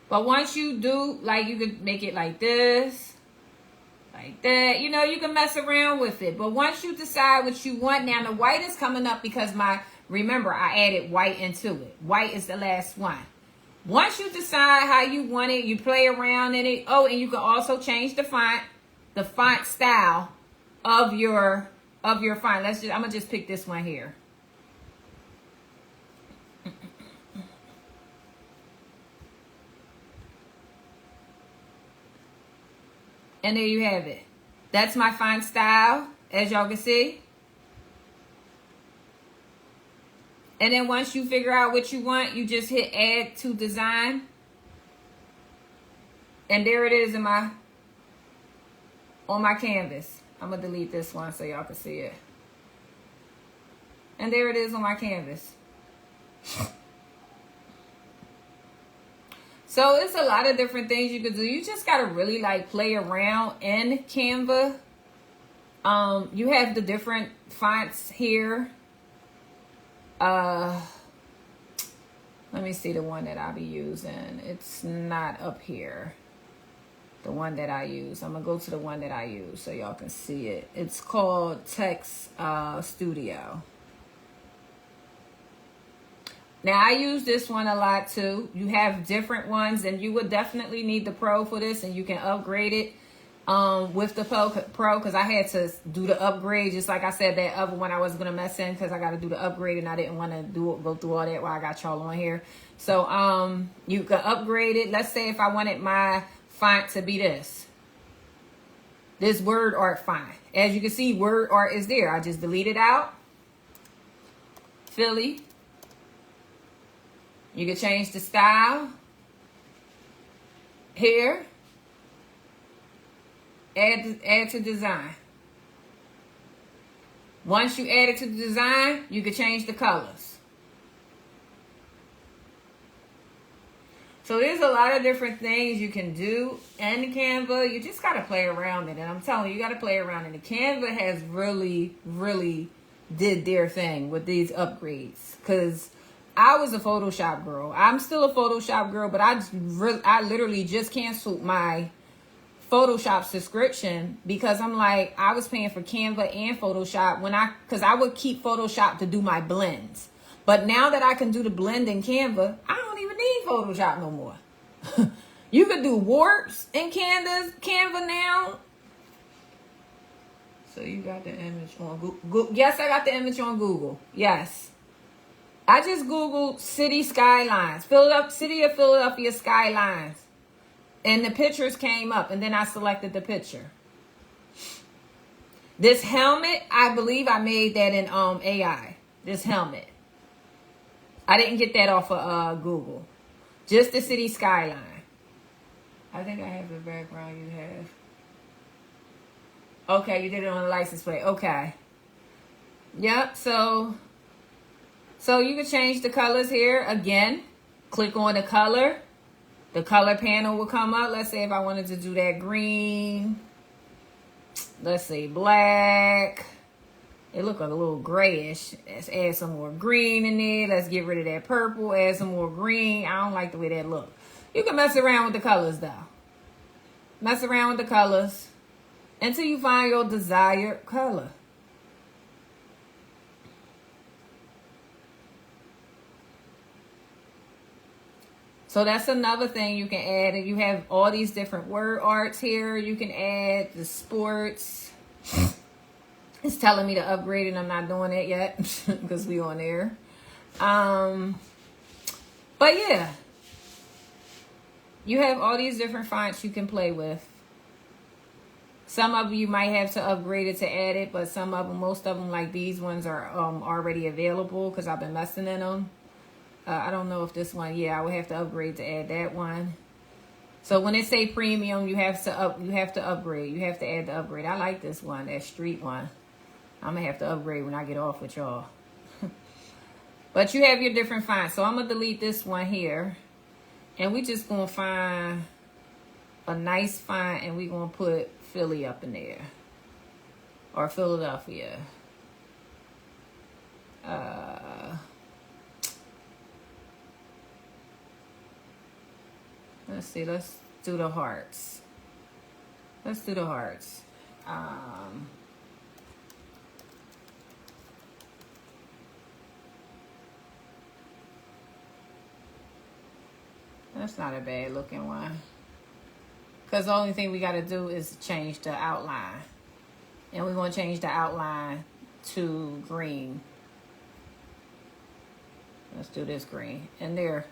But once you do, like, you could make it like this, like that. You know, you can mess around with it. But once you decide what you want, now the white is coming up because remember, I added white into it. White is the last one. Once you decide how you want it, you play around in it. Oh, and you can also change the font style of your font. I'm gonna just pick this one here. And there you have it. That's my font style, as y'all can see. And then once you figure out what you want, you just hit add to design. And there it is on my canvas. I'm going to delete this one so y'all can see it. And there it is on my canvas. So it's a lot of different things you could do. You just gotta really like play around in Canva. You have the different fonts here. Let me see the one that I'll be using. It's not up here. The one that I use. I'm gonna go to the one that I use so y'all can see it. It's called Text Studio. Now, I use this one a lot too. You have different ones, and you would definitely need the Pro for this, and you can upgrade it with the Pro, because I had to do the upgrade. Just like I said, that other one I wasn't going to mess in because I got to do the upgrade, and I didn't want to go through all that while I got y'all on here. So you can upgrade it. Let's say if I wanted my font to be this word art font. As you can see, word art is there. I just delete it out. Philly. You can change the style. Here. Add to design. Once you add it to the design, you can change the colors. So there's a lot of different things you can do in Canva. You just got to play around it. And I'm telling you, you got to play around it. And Canva has really, really did their thing with these upgrades. Because I was a Photoshop girl. I'm still a Photoshop girl, but I literally just canceled my Photoshop subscription because I'm like, I was paying for Canva and Photoshop because I would keep Photoshop to do my blends. But now that I can do the blend in Canva, I don't even need Photoshop no more. You could do warps in Canva now. So you got the image on Google. Yes, I got the image on Google. Yes. I just Googled city skylines. City of Philadelphia skylines. And the pictures came up. And then I selected the picture. This helmet, I believe I made that in AI. This helmet. I didn't get that off of Google. Just the city skyline. I think I have the background you have. Okay, you did it on the license plate. Okay. Yep, so you can change the colors here. Again, click on the color. The color panel will come up. Let's say if I wanted to do that green. Let's say black. It look a little grayish. Let's add some more green in there. Let's get rid of that purple. Add some more green. I don't like the way that look. You can mess around with the colors though. Mess around with the colors until you find your desired color. So that's another thing you can add. And you have all these different word arts here. You can add the sports. It's telling me to upgrade and I'm not doing it yet because we on there. But yeah. You have all these different fonts you can play with. Some of you might have to upgrade it to add it, but some of them, most of them, like these ones are already available because I've been messing in them. I don't know if this one, yeah, I would have to upgrade to add that one. So when it say premium, you have to upgrade. You have to add the upgrade. I like this one, that street one. I'm gonna have to upgrade when I get off with y'all. But you have your different fonts. So I'm gonna delete this one here. And we just gonna find a nice font and we gonna put Philly up in there. Or Philadelphia. Let's see, let's do the hearts. Let's do the hearts. That's not a bad looking one. Because the only thing we got to do is change the outline. And we're going to change the outline to green. Let's do this green. And there.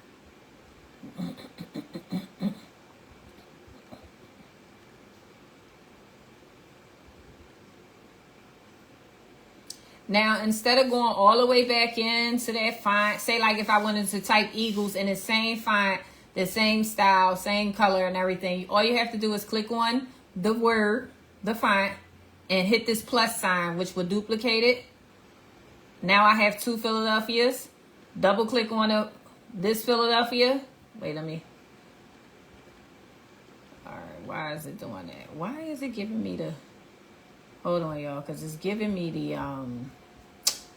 Now, instead of going all the way back into that font, say like if I wanted to type Eagles in the same font, the same style, same color and everything, all you have to do is click on the word, the font, and hit this plus sign, which will duplicate it. Now I have two Philadelphias. Double click on this Philadelphia. Wait, let me Why is it doing that? Why is it giving me the... Hold on, y'all, because it's giving me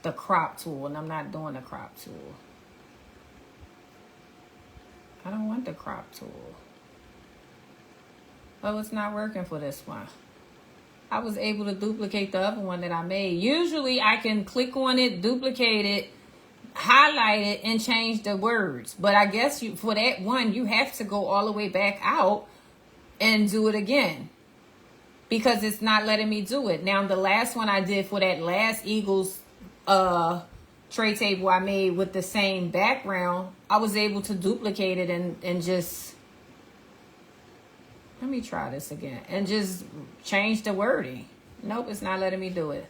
the crop tool, and I'm not doing the crop tool. I don't want the crop tool. Oh, it's not working for this one. I was able to duplicate the other one that I made. Usually I can click on it, duplicate it, highlight it, and change the words. But I guess for that one, you have to go all the way back out and do it again, because it's not letting me do it. Now, the last one I did for that last Eagles tray table I made with the same background, I was able to duplicate it and just... Let me try this again. And just change the wording. Nope, it's not letting me do it.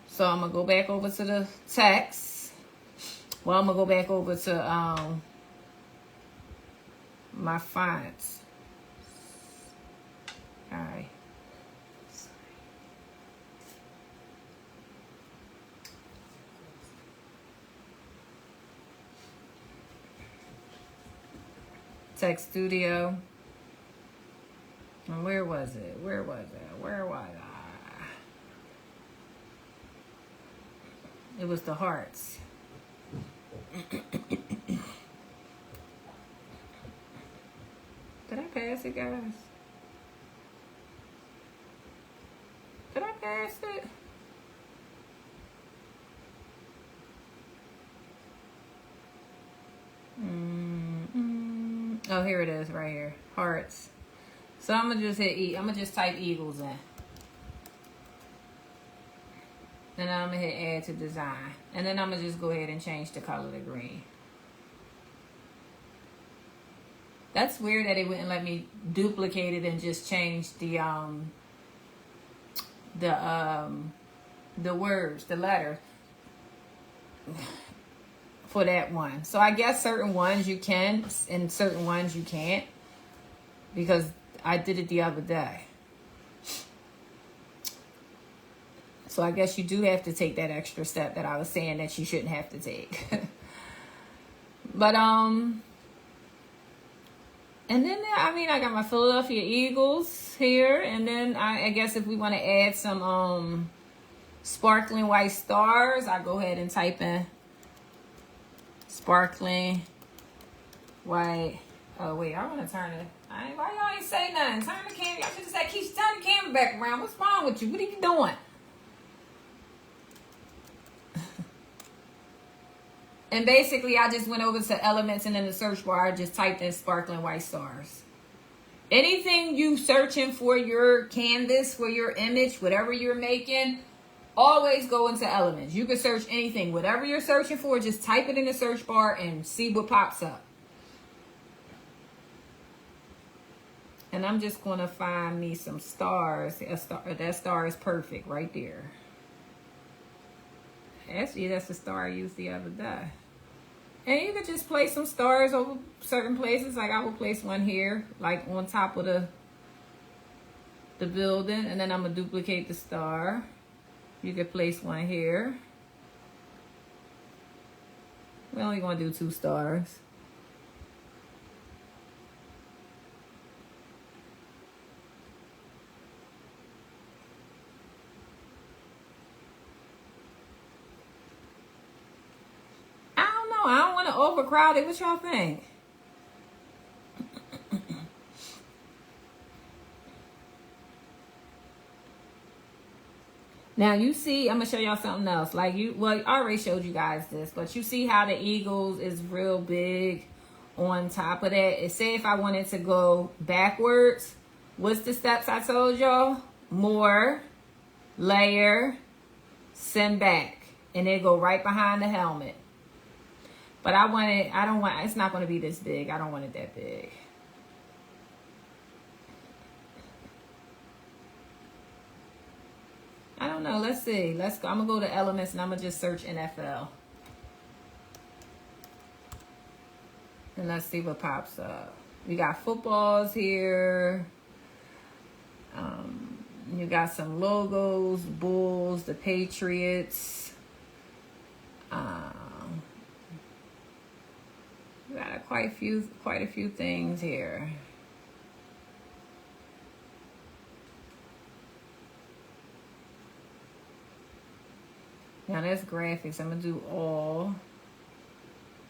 So I'm going to go back over to the text. Well, I'm going to go back over to my fonts. All right. Text Studio. And where was it? Where was I? It was the hearts. Did I pass it, guys? Did I pass it? Oh, here it is right here. Hearts. So I'm going to just hit I'm going to just type Eagles in. And then I'm going to hit add to design. And then I'm going to just go ahead and change the color to green. That's weird that it wouldn't let me duplicate it and just change the words, the letter for that one. So I guess certain ones you can and certain ones you can't, because I did it the other day. So I guess you do have to take that extra step that I was saying that you shouldn't have to take. But and then I mean, I got my Philadelphia Eagles here, and then I guess if we want to add some sparkling white stars, I go ahead and type in sparkling white. Oh wait, I want to turn it. Why y'all ain't say nothing? Turn the camera. Y'all should have said, keep turning the camera back around. What's wrong with you? What are you doing? And basically, I just went over to elements, and in the search bar, I just typed in sparkling white stars. Anything you searching for your canvas, for your image, whatever you're making, always go into elements. You can search anything. Whatever you're searching for, just type it in the search bar and see what pops up. And I'm just going to find me some stars. That star is perfect right there. Actually, that's the star I used the other day. And you could just place some stars over certain places. Like I will place one here, like on top of the building. And then I'm going to duplicate the star. You could place one here. We're only going to do 2 stars. I don't want to overcrowd it. What y'all think? Now you see, I'm gonna show y'all something else. Like I already showed you guys this, but you see how the Eagles is real big on top of that. It say if I wanted to go backwards, what's the steps I told y'all? More, layer, send back, and it go right behind the helmet. But it's not going to be this big. I don't want it that big. I don't know. Let's see. Let's go. I'm going to go to elements and I'm going to just search NFL. And let's see what pops up. We got footballs here. You got some logos, Bulls, the Patriots. We got quite a few things here. Now that's graphics. I'm gonna do all.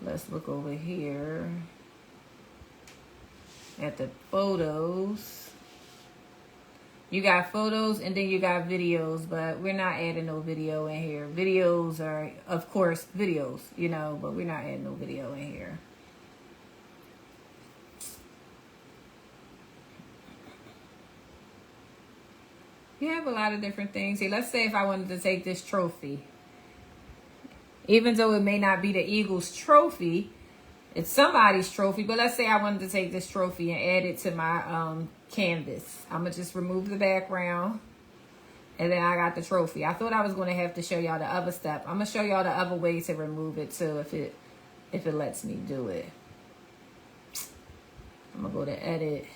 Let's look over here at the photos. You got photos and then you got videos, but we're not adding no video in here. Videos are, of course, videos, you know, but we're not adding no video in here. You have a lot of different things here. Let's say if I wanted to take this trophy, even though it may not be the Eagles trophy, it's somebody's trophy, but let's say I wanted to take this trophy and add it to my canvas. I'm going to just remove the background, and then I got the trophy. I thought I was going to have to show y'all the other step. I'm going to show y'all the other way to remove it too if it lets me do it. I'm going to go to edit.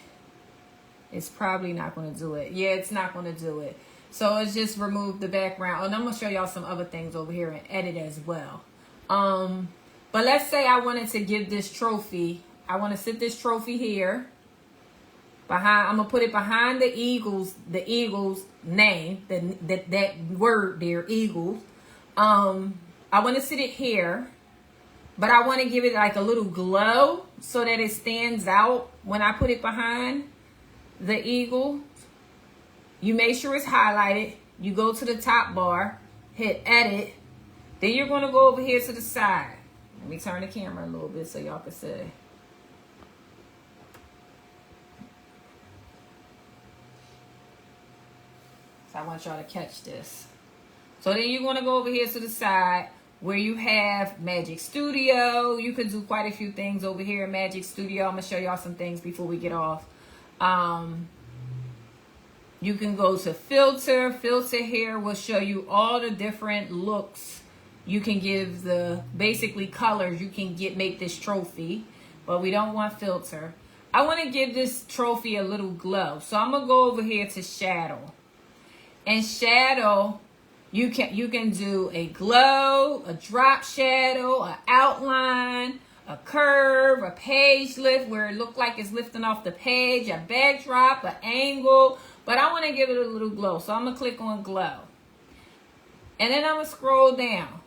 It's probably not going to do it. Yeah, it's not going to do it. So it's just remove the background. And I'm going to show y'all some other things over here and edit as well. But let's say I wanted to give this trophy. I want to sit this trophy here. Behind, I'm going to put it behind the Eagles name, that word there, Eagles. I want to sit it here. But I want to give it like a little glow so that it stands out when I put it behind the Eagle. You make sure it's highlighted. You go to the top bar, hit edit. Then you're going to go over here to the side. Let me turn the camera a little bit so y'all can see. So I want y'all to catch this. So then you're going to go over here to the side where you have Magic Studio. You can do quite a few things over here in Magic Studio. I'm going to show y'all some things before we get off. You can go to filter. Filter here will show you all the different looks. You can give the basically colors you can make this trophy, but we don't want filter. I want to give this trophy a little glow. So I'm going to go over here to shadow. And shadow, you can do a glow, a drop shadow, an outline, a curve, a page lift where it looks like it's lifting off the page, a backdrop, an angle. But I want to give it a little glow. So I'm going to click on glow. And then I'm going to scroll down.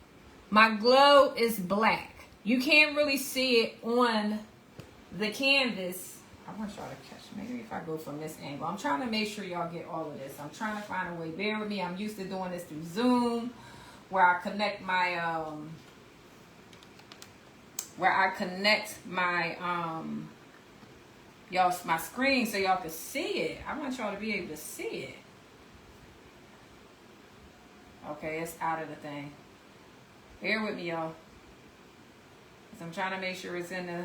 My glow is black. You can't really see it on the canvas. I want y'all to catch. Maybe if I go from this angle. I'm trying to make sure y'all get all of this. I'm trying to find a way. Bear with me. I'm used to doing this through Zoom, where I connect my my screen so y'all can see it. I want y'all to be able to see it. Okay, it's out of the thing. Bear with me, y'all. I'm trying to make sure it's in the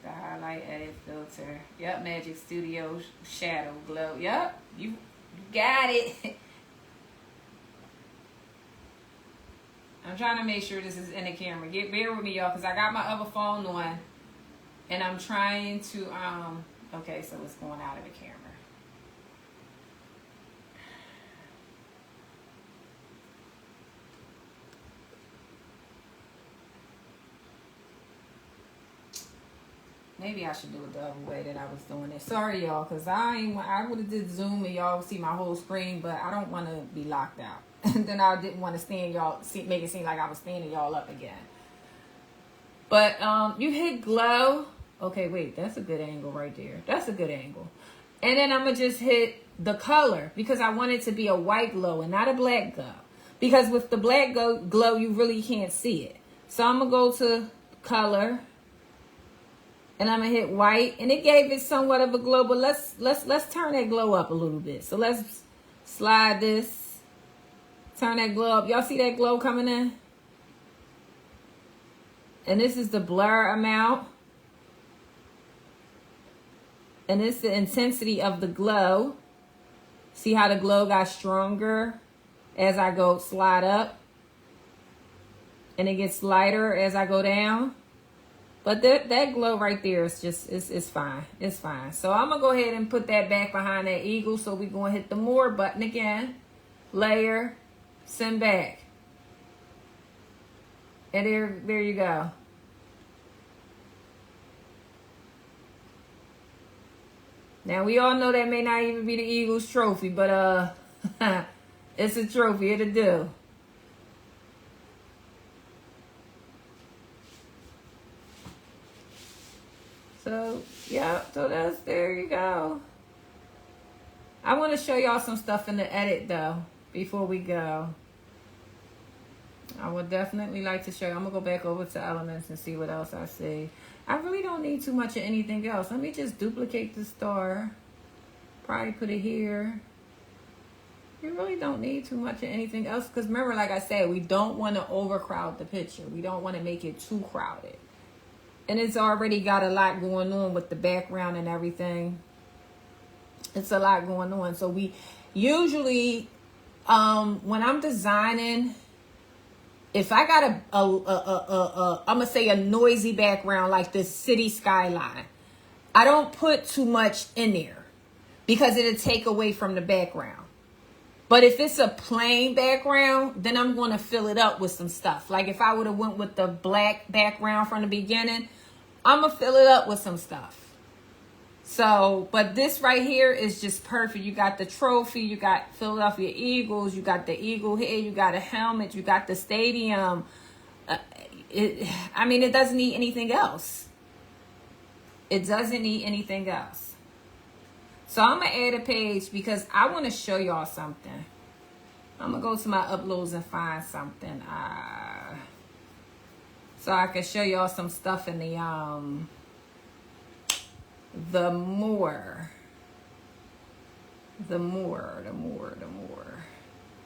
highlight, edit, filter. Yep, Magic Studio, shadow, glow. Yep, you got it. I'm trying to make sure this is in the camera. Bear with me, y'all, because I got my other phone on, and I'm trying to, okay, so it's going out of the camera. Maybe I should do it the other way that I was doing it. Sorry, y'all, because I would have did Zoom and y'all see my whole screen, but I don't want to be locked out. And then I didn't want to stand y'all, make it seem like I was standing y'all up again. But you hit glow. Okay, wait, that's a good angle right there. That's a good angle. And then I'm going to just hit the color because I want it to be a white glow and not a black glow. Because with the black glow, you really can't see it. So I'm going to go to color. And I'm going to hit white. And it gave it somewhat of a glow. But let's turn that glow up a little bit. So let's slide this. Turn that glow up. Y'all see that glow coming in? And this is the blur amount. And this is the intensity of the glow. See how the glow got stronger as I go slide up. And it gets lighter as I go down. But that glow right there is just, it's fine. It's fine. So I'm going to go ahead and put that back behind that eagle. So we're going to hit the more button again. Layer. Send back. And there you go. Now, we all know that may not even be the Eagles trophy, but it's a trophy. It'll do. So, yeah, so there you go. I want to show y'all some stuff in the edit, though, before we go. I would definitely like to show you. I'm going to go back over to Elements and see what else I see. I really don't need too much of anything else. Let me just duplicate the star. Probably put it here. You really don't need too much of anything else. Because remember, like I said, we don't want to overcrowd the picture. We don't want to make it too crowded. And it's already got a lot going on with the background and everything. It's a lot going on. So we usually, when I'm designing, if I got I'm going to say a noisy background like this city skyline, I don't put too much in there because it'll take away from the background. But if it's a plain background, then I'm going to fill it up with some stuff. Like if I would have went with the black background from the beginning, I'm going to fill it up with some stuff. So, but this right here is just perfect. You got the trophy, you got Philadelphia Eagles, you got the eagle head, you got a helmet, you got the stadium. I mean, it doesn't need anything else. It doesn't need anything else. So I'm going to add a page because I want to show y'all something. I'm going to go to my uploads and find something. So I can show y'all some stuff in the more.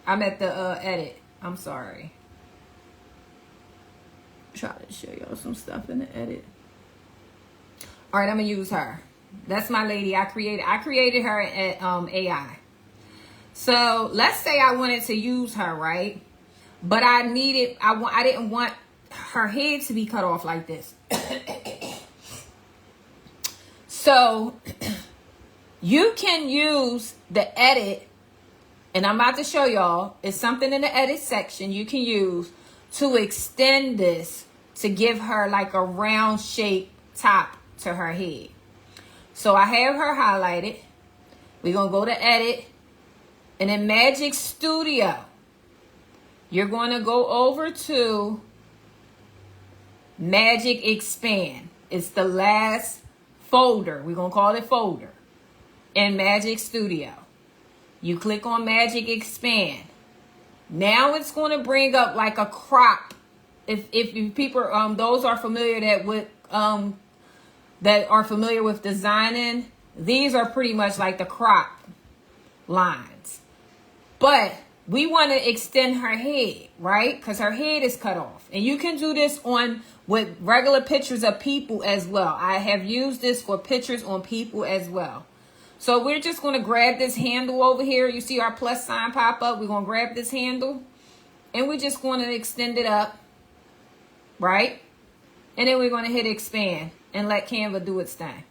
I'm at the edit. I'm sorry. Try to show y'all some stuff in the edit. All right, I'm gonna use her. That's my lady. I created her at AI. So let's say I wanted to use her, right? But I didn't want her head to be cut off like this. So you can use the edit, and I'm about to show y'all, it's something in the edit section you can use to extend this to give her like a round shape top to her head. So I have her highlighted. We're going to go to edit, and in Magic Studio, you're going to go over to Magic Expand. It's the last folder. We're going to call it folder in Magic Studio. You click on Magic Expand. Now it's going to bring up like a crop. If people those are familiar that are familiar with designing, these are pretty much like the crop lines. But we want to extend her head, right? Because her head is cut off. And you can do this with regular pictures of people as well. I have used this for pictures on people as well. So we're just going to grab this handle over here. You see our plus sign pop up. We're going to grab this handle. And we're just going to extend it up. Right? And then we're going to hit expand and let Canva do its thing.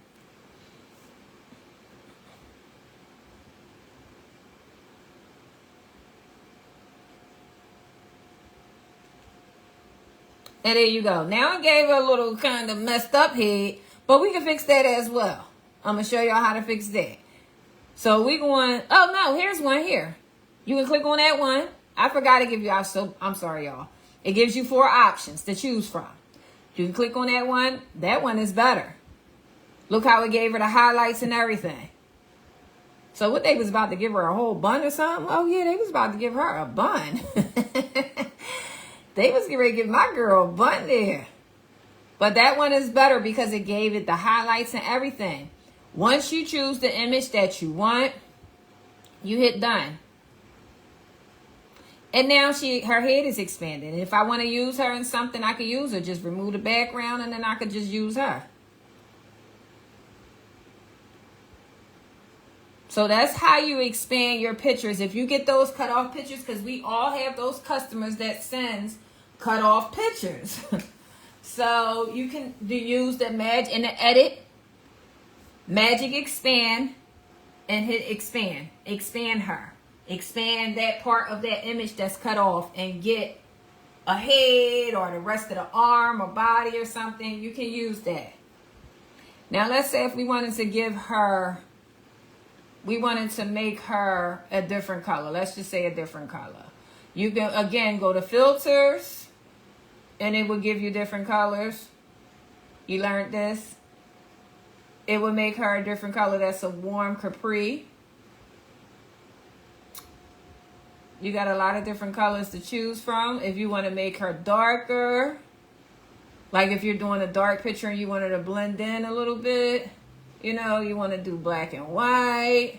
And there you go. Now I gave her a little kind of messed up head, but we can fix that as well. I'm going to show y'all how to fix that. So we're going, oh no, here's one here. You can click on that one. I forgot to give you, I'm sorry y'all. It gives you 4 options to choose from. You can click on that one. That one is better. Look how it gave her the highlights and everything. So what, they was about to give her a whole bun or something? Oh yeah, they was about to give her a bun. They was getting ready to give my girl a bun there. But that one is better because it gave it the highlights and everything. Once you choose the image that you want, you hit done. And now her head is expanded. And if I want to use her in something, I could use her. Just remove the background and then I could just use her. So that's how you expand your pictures. If you get those cut off pictures, because we all have those customers that sends cut off pictures. So you can use the in the edit, Magic Expand, and hit expand. Expand her. Expand that part of that image that's cut off and get a head or the rest of the arm or body or something, you can use that. Now let's say if we wanted to give her, we wanted to make her a different color. Let's just say a different color. You can, again, go to filters, and it will give you different colors. You learned this. It will make her a different color. That's a warm capri. You got a lot of different colors to choose from. If you want to make her darker, like if you're doing a dark picture and you want her to blend in a little bit, you know, you want to do black and white.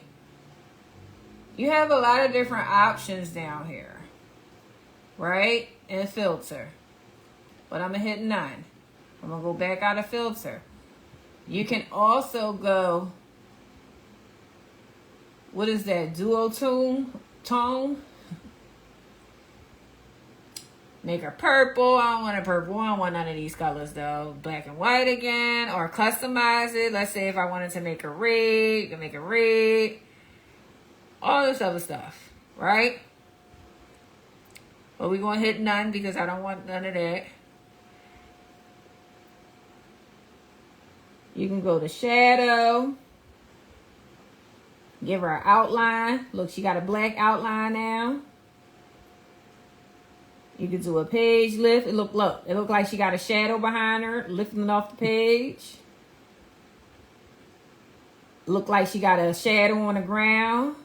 You have a lot of different options down here, right? And filter. But I'm going to hit none. I'm going to go back out of filter. You can also go, what is that? Tone? Make her purple. I don't want a purple. I don't want none of these colors though. Black and white again. Or customize it. Let's say if I wanted to make a red, you can make a red. All this other stuff. Right? But we're going to hit none because I don't want none of that. You can go to shadow. Give her an outline. Look, she got a black outline now. You can do a page lift. It look like she got a shadow behind her, lifting it off the page. Look like she got a shadow on the ground.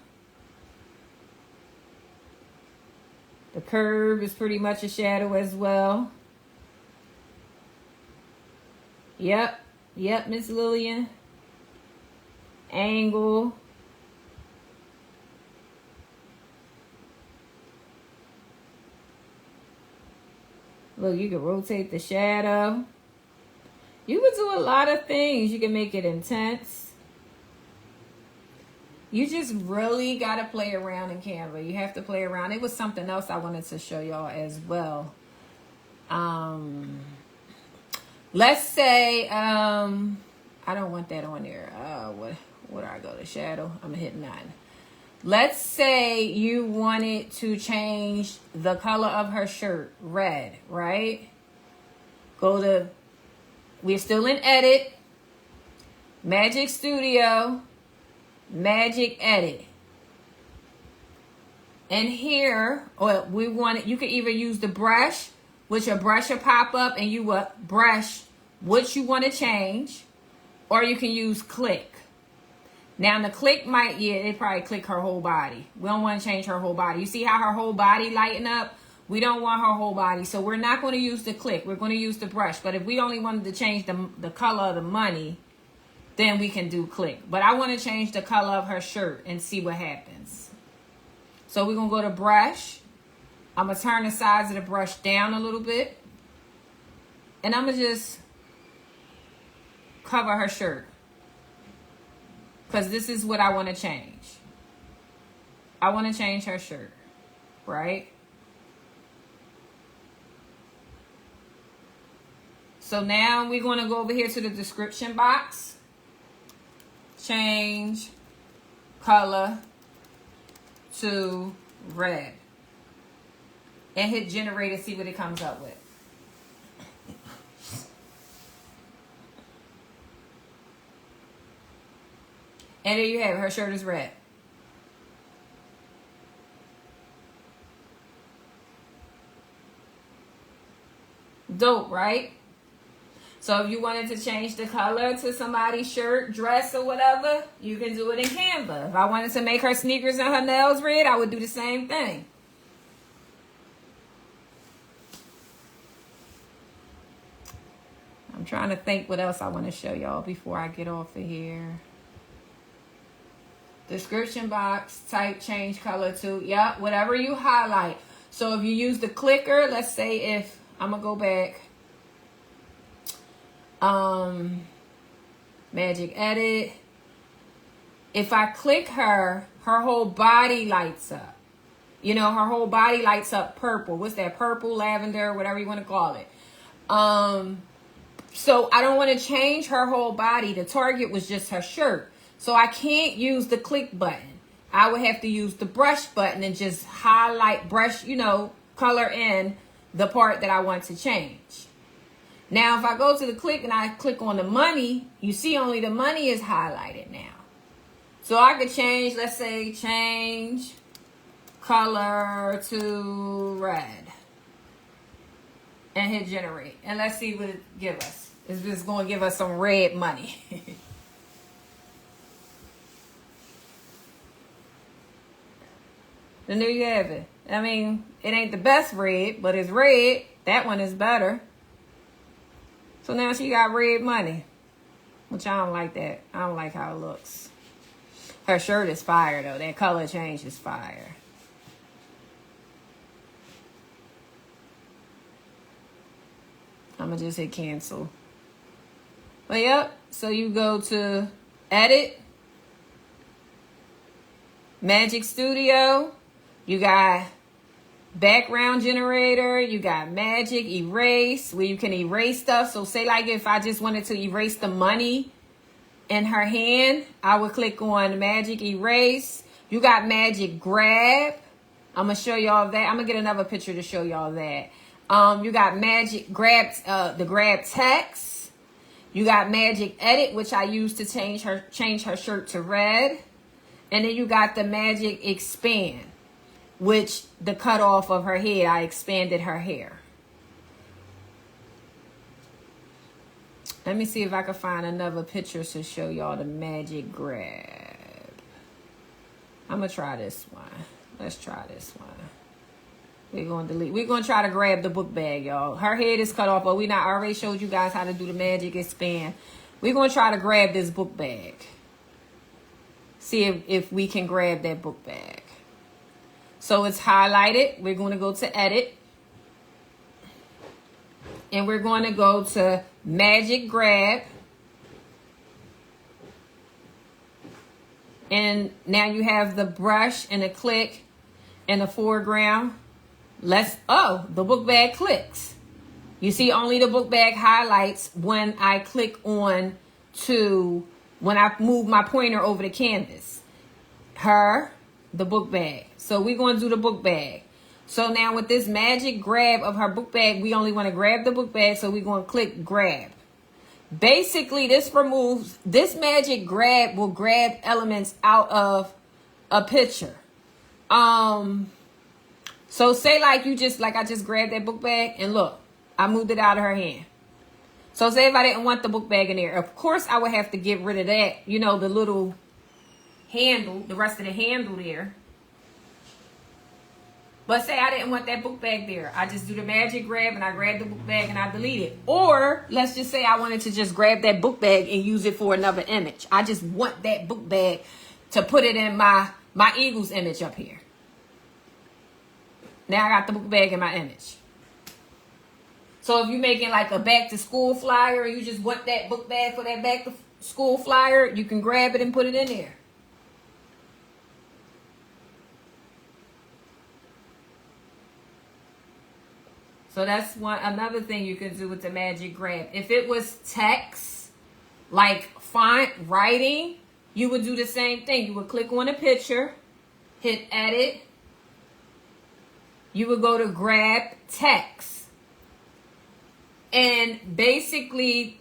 The curve is pretty much a shadow as well. Yep, Miss Lillian. Angle. Look, you can rotate the shadow. You can do a lot of things. You can make it intense. You just really got to play around in Canva. You have to play around. It was something else I wanted to show y'all as well. Let's say, I don't want that on there. What do I go to? Shadow. I'm going to hit 9. Let's say you wanted to change the color of her shirt, red, right? Go to, we're still in edit, Magic Studio, Magic Edit. And here, we want it, you can either use the brush, which a brush will pop up and you will brush what you want to change, or you can use click. Now the click might, they probably click her whole body. We don't want to change her whole body. You see how her whole body lighten up? We don't want her whole body. So we're not going to use the click. We're going to use the brush. But if we only wanted to change the color of the money, then we can do click. But I want to change the color of her shirt and see what happens. So we're going to go to brush. I'm going to turn the size of the brush down a little bit. And I'm going to just cover her shirt. Because this is what I want to change. I want to change her shirt. Right? So now we're going to go over here to the description box. Change color to red. And hit generate and see what it comes up with. And there you have it. Her shirt is red. Dope, right? So if you wanted to change the color to somebody's shirt, dress, or whatever, you can do it in Canva. If I wanted to make her sneakers and her nails red, I would do the same thing. I'm trying to think what else I want to show y'all before I get off of here. Description box, type change color to, yeah, whatever you highlight. So if you use the clicker, let's say if, I'm going to go back. Magic Edit. If I click her, her whole body lights up. You know, her whole body lights up purple. What's that? Purple, lavender, whatever you want to call it. So I don't want to change her whole body. The target was just her shirt. So I can't use the click button. I would have to use the brush button and just highlight, brush, you know, color in the part that I want to change. Now, if I go to the click and I click on the money, you see only the money is highlighted now. So I could change, let's say, change color to red. And hit generate. And let's see what it gives us. It's just going to give us some red money. And there you have it. I mean, it ain't the best red, but it's red. That one is better. So now she got red money. Which I don't like that. I don't like how it looks. Her shirt is fire, though. That color change is fire. I'm going to just hit cancel. But yep. So you go to edit. Magic Studio. You got background generator. You got magic erase, where you can erase stuff. So say like if I just wanted to erase the money in her hand, I would click on magic erase. You got magic grab. I'm going to show y'all that. I'm going to get another picture to show y'all that. You got magic grab, the grab text. You got magic edit, which I use to change her shirt to red. And then you got the magic expand, which the cut off of her head, I expanded her hair. Let me see if I can find another picture to show y'all the magic grab. I'm going to try this one. Let's try this one. We're going to delete. We're going to try to grab the book bag, y'all. Her head is cut off, but I already showed you guys how to do the magic expand. We're going to try to grab this book bag. See if we can grab that book bag. So it's highlighted. We're going to go to edit. And we're going to go to magic grab. And now you have the brush and the click in the foreground. The book bag clicks. You see only the book bag highlights when I click on when I move my pointer over the canvas. The book bag. So we're going to do the book bag. So now with this magic grab of her book bag, we only want to grab the book bag. So we're going to click grab. Basically, this magic grab will grab elements out of a picture. So say like I just grabbed that book bag and look, I moved it out of her hand. So say if I didn't want the book bag in there, of course I would have to get rid of that, the little handle, the rest of the handle there. But say I didn't want that book bag there. I just do the magic grab and I grab the book bag and I delete it. Or let's just say I wanted to just grab that book bag and use it for another image. I just want that book bag to put it in my Eagles image up here. Now I got the book bag in my image. So if you're making like a back to school flyer or you just want that book bag for that back to school flyer, you can grab it and put it in there. So that's another thing you can do with the magic grab. If it was text, like font, writing, you would do the same thing. You would click on a picture, hit edit. You would go to grab text. And basically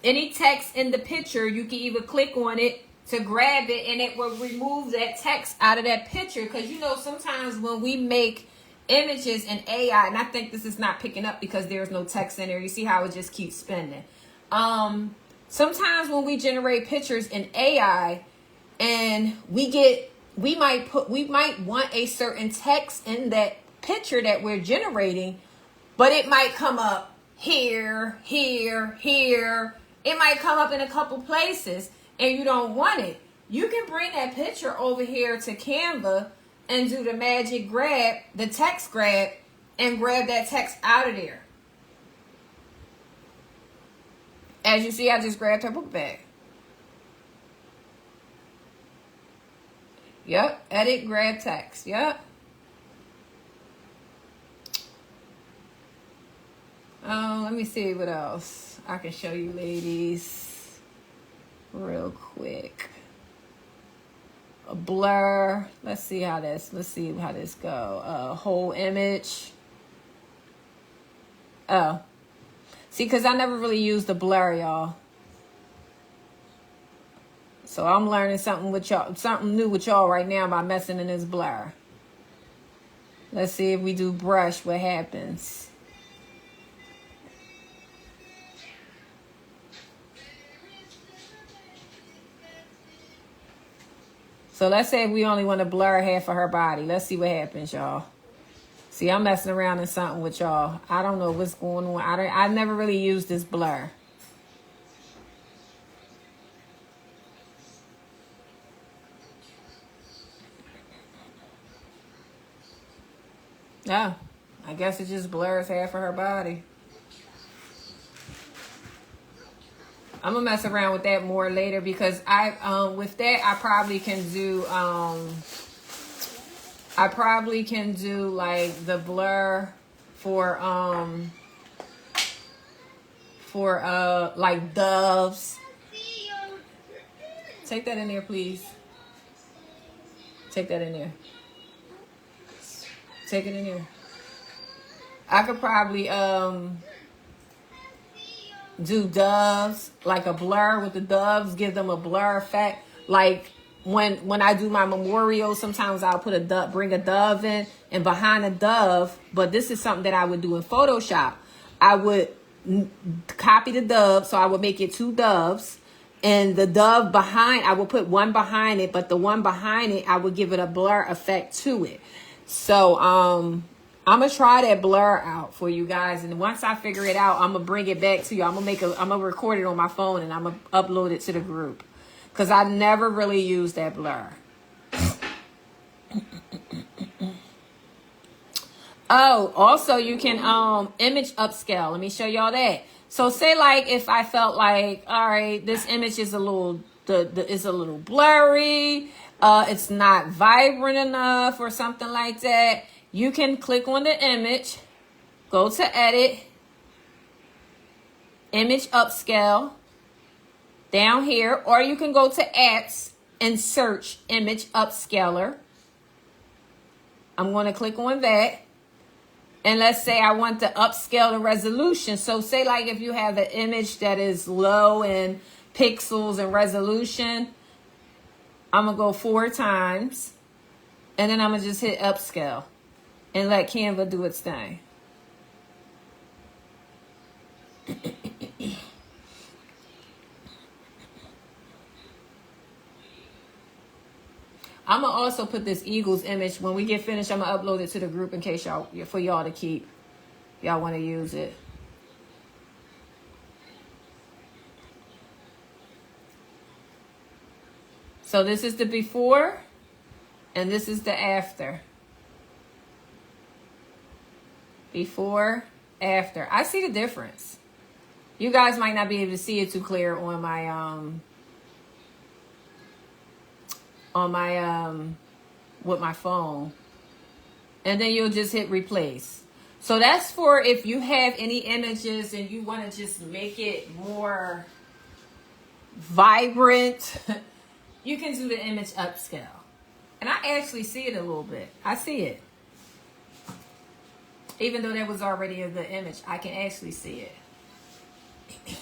any text in the picture, you can either click on it to grab it and it will remove that text out of that picture. Because sometimes when we make images in AI, and I think this is not picking up because there's no text in there. You see how it just keeps spinning. Sometimes when we generate pictures in AI and we might want a certain text in that picture that we're generating, but it might come up here. It might come up in a couple places and you don't want it. You can bring that picture over here to Canva and do the magic grab, the text grab, and grab that text out of there. As you see, I just grabbed her book bag. Yep, edit, grab text, yep. Let me see what else I can show you ladies real quick. A blur. Let's see how this go. Whole image. Oh. See, because I never really used the blur, y'all. So I'm learning something with y'all, something new with y'all right now by messing in this blur. Let's see if we do brush, what happens. So let's say we only want to blur half of her body. Let's see what happens, y'all. See, I'm messing around in something with y'all. I don't know what's going on. I never really used this blur. Oh, I guess it just blurs half of her body. I'm gonna mess around with that more later because with that I probably can do like the blur for like doves. Take that in there, please. Take that in there. Take it in there. I could probably do doves, like a blur with the doves, give them a blur effect. Like when I do my memorial, sometimes I'll put a dove, bring a dove in, and behind a dove, but this is something that I would do in Photoshop. I would copy the dove, so I would make it 2 doves, and the dove behind, I would put one behind it, but the one behind it, I would give it a blur effect to it. So I'm gonna try that blur out for you guys, and once I figure it out, I'm gonna bring it back to you. I'm gonna record it on my phone, and I'm gonna upload it to the group because I never really used that blur. Oh, also you can image upscale. Let me show y'all that. So say like if I felt like, all right, this image is a little is a little blurry, it's not vibrant enough or something like that. You can click on the image, go to edit, image upscale down here, or you can go to apps and search image upscaler. I'm going to click on that. And let's say I want to upscale the resolution. So say like if you have an image that is low in pixels and resolution, I'm going to go 4 times. And then I'm going to just hit upscale and let Canva do its thing. I'm going to also put this Eagles image. When we get finished, I'm going to upload it to the group in case for y'all to keep. Y'all want to use it. So this is the before and this is the after. Before, after. I see the difference. You guys might not be able to see it too clear on my with my phone. And then you'll just hit replace. So that's for if you have any images and you want to just make it more vibrant. You can do the image upscale. And I actually see it a little bit. I see it. Even though that was already a good image, I can actually see it.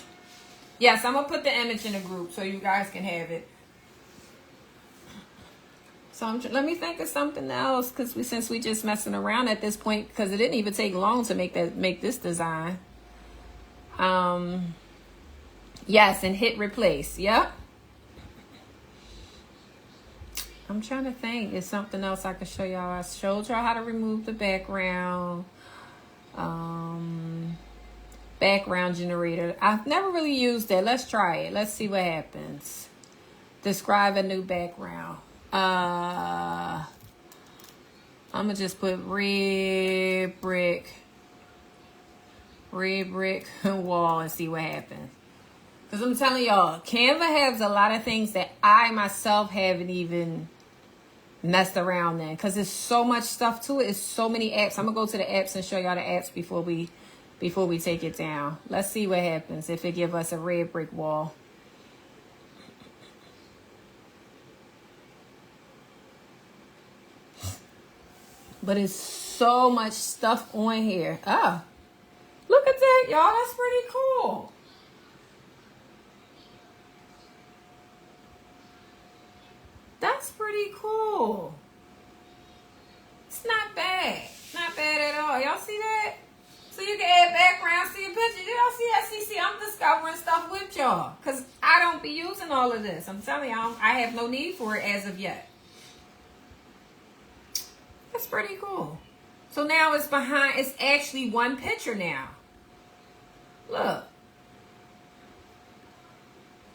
Yes, I'm going to put the image in the group so you guys can have it. So let me think of something else, because since we just messing around at this point, because it didn't even take long to make this design. Yes, and hit replace. Yep. I'm trying to think. There's something else I can show y'all. I showed y'all how to remove the background. Background generator. I've never really used that. Let's try it. Let's see what happens. Describe a new background. I'm gonna just put red brick wall and see what happens. Because I'm telling y'all, Canva has a lot of things that I myself haven't even messed around in, because there's so much stuff to it. It's so many apps. I'm gonna go to the apps and show y'all the apps before we take it down. Let's see what happens if it give us a red brick wall. But it's so much stuff on here. Oh, look at y'all, that's pretty cool. That's pretty cool. It's not bad. Not bad at all. Y'all see that? So you can add background to your picture. Y'all see that? See, I'm discovering stuff with y'all. Because I don't be using all of this. I'm telling y'all, I have no need for it as of yet. That's pretty cool. So now it's behind, it's actually one picture now. Look.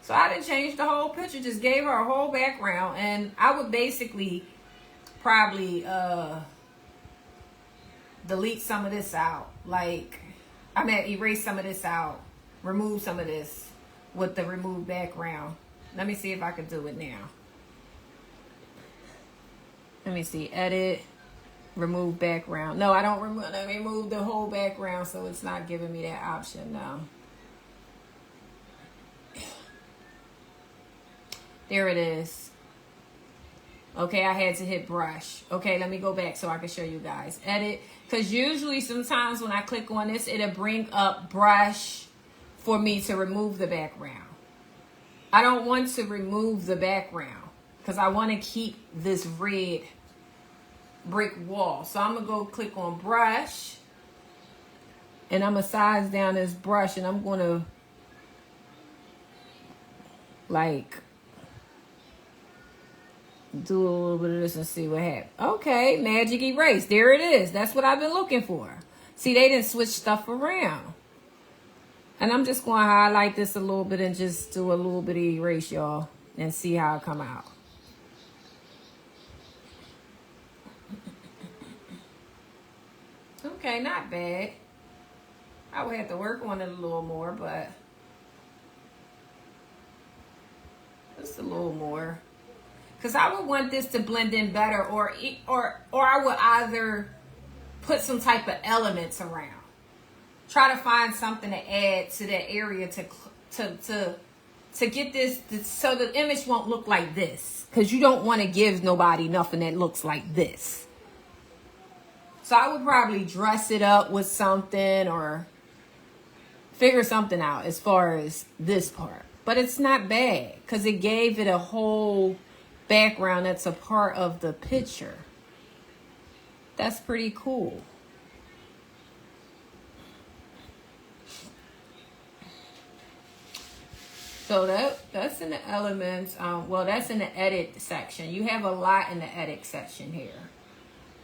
So I didn't change the whole picture, just gave her a whole background. And I would basically probably delete some of this out. Like, I mean, erase some of this out. Remove some of this with the remove background. Let me see if I can do it now. Let me see, edit. Remove background. No, I don't remove the whole background, so it's not giving me that option now. There it is. Okay, I had to hit brush. Okay, let me go back so I can show you guys. Edit. Because usually sometimes when I click on this, it'll bring up brush for me to remove the background. I don't want to remove the background because I want to keep this red brick wall. So I'm gonna go click on brush and I'm gonna size down this brush and I'm gonna like do a little bit of this and see what happens. Okay, magic erase. There it is. That's what I've been looking for. See, they didn't switch stuff around. And I'm just going to highlight this a little bit and just do a little bit of erase, y'all, and see how it come out. Okay, not bad. I would have to work on it a little more, but just a little more. Because I would want this to blend in better, or I would either put some type of elements around. Try to find something to add to that area to get this so the image won't look like this. Because you don't want to give nobody nothing that looks like this. So I would probably dress it up with something or figure something out as far as this part. But it's not bad because it gave it a whole background that's a part of the picture. That's pretty cool. So that's in the elements. Well, that's in the edit section. You have a lot in the edit section here.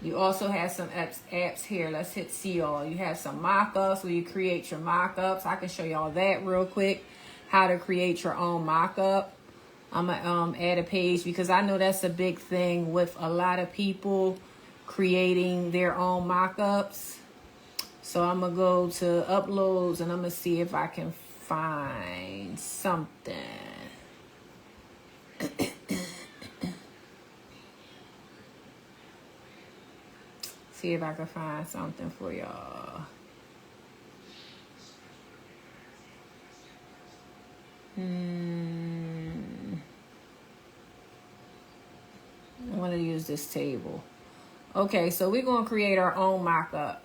You also have some apps here. Let's hit see all. You have some mock-ups where you create your mock-ups. I can show y'all that real quick. How to create your own mock-up. I'm going to add a page because I know that's a big thing with a lot of people creating their own mock-ups. So I'm going to go to uploads and I'm going to see if I can find something. See if I can find something for y'all. I want to use this table. Okay, so we're going to create our own mock-up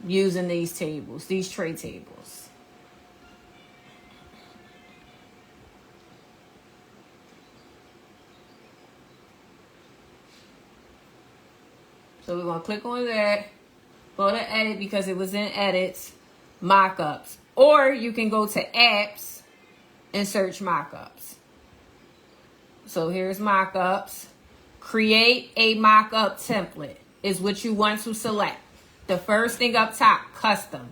using these tables, these tray tables. So we're going to click on that, go to edit because it was in edits, mock-ups. Or you can go to apps and search mock-ups. So here's mock-ups. Create a mock-up template is what you want to select. The first thing up top, custom.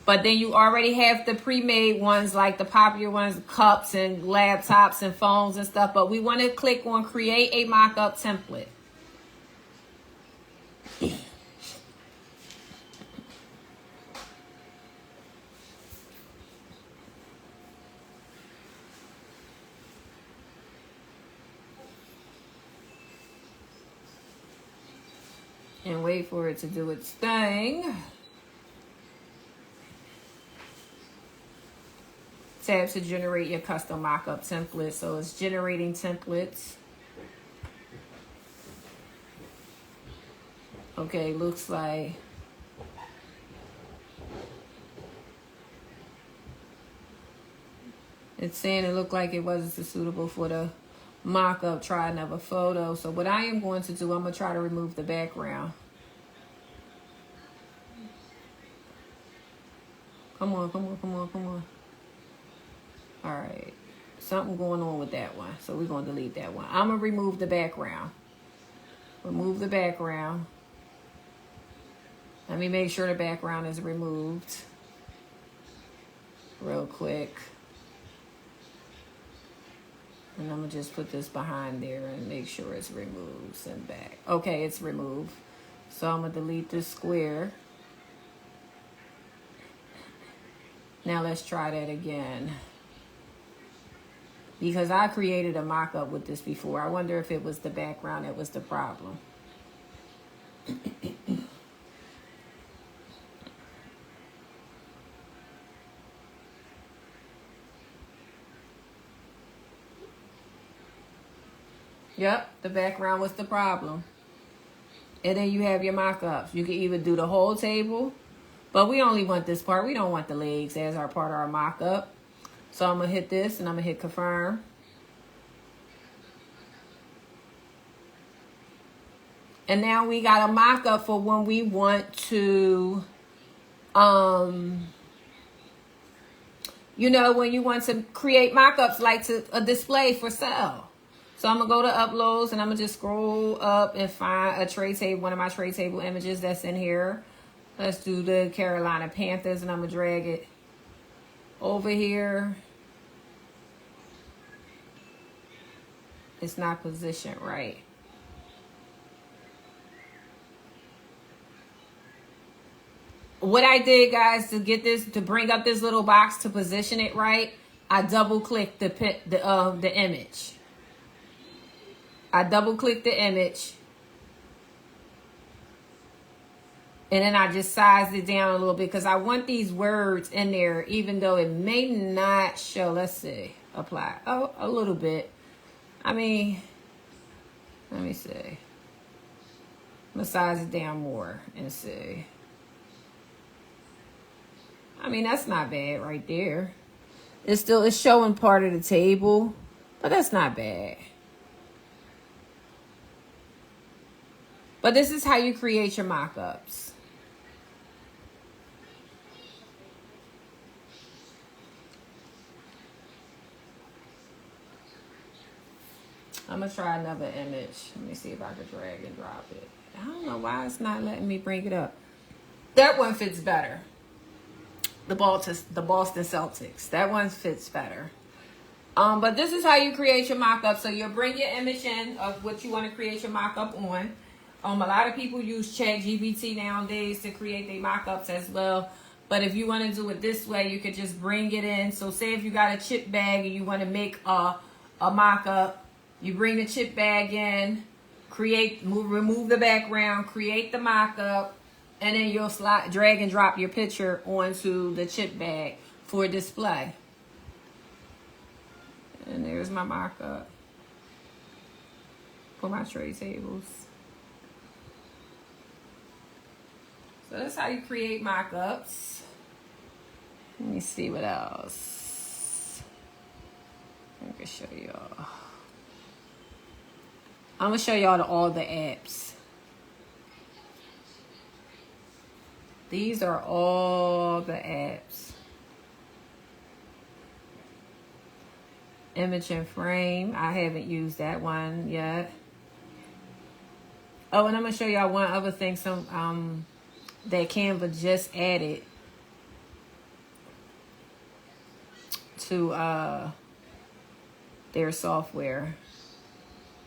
But then you already have the pre-made ones like the popular ones, cups and laptops and phones and stuff. But we want to click on create a mock-up template. And wait for it to do its thing. Tab to generate your custom mockup template. So it's generating templates. Okay, looks like It's saying it looked like it wasn't suitable for the mock-up. Try another photo. So what I am going to do, I'm going to try to remove the background. Come on, come on, come on, come on. All right. Something going on with that one. So we're going to delete that one. I'm going to remove the background. Remove the background. Let me make sure the background is removed real quick. And I'm going to just put this behind there and make sure it's removed. Send back. Okay, it's removed. So I'm going to delete this square. Now let's try that again. Because I created a mock-up with this before. I wonder if it was the background that was the problem. Yep, the background was the problem. And then you have your mock-ups. You can either do the whole table, but we only want this part. We don't want the legs as our part of our mock-up. So I'm going to hit this and I'm going to hit confirm. And now we got a mock-up for when we want to, you know, when you want to create mock-ups like to a display for sale. So I'm going to go to uploads and I'm going to just scroll up and find a tray table, one of my tray table images that's in here. Let's do the Carolina Panthers and I'm going to drag it over here. It's not positioned right. What I did, guys, to get this, to bring up this little box to position it right, I double clicked the image. I double clicked the image. And then I just sized it down a little bit because I want these words in there, even though it may not show. Let's see. Apply. Oh, a little bit. I mean, let me see. I'm going to size it down more and see. I mean, that's not bad right there. It's showing part of the table, but that's not bad. But this is how you create your mock-ups. I'm going to try another image. Let me see if I can drag and drop it. I don't know why it's not letting me bring it up. That one fits better. The Boston Celtics. That one fits better. But this is how you create your mock-up. So you'll bring your image in of what you want to create your mock-up on. A lot of people use ChatGPT nowadays to create their mock-ups as well. But if you want to do it this way, you could just bring it in. So say if you got a chip bag and you want to make a mock-up, you bring the chip bag in, remove the background, create the mock-up, and then you'll drag and drop your picture onto the chip bag for display. And there's my mock-up for my tray tables. So that's how you create mock-ups. Let me see what else I can show y'all. I'm going to show y'all all the apps. These are all the apps. Image and frame. I haven't used that one yet. Oh, and I'm going to show y'all one other thing that Canva just added to their software.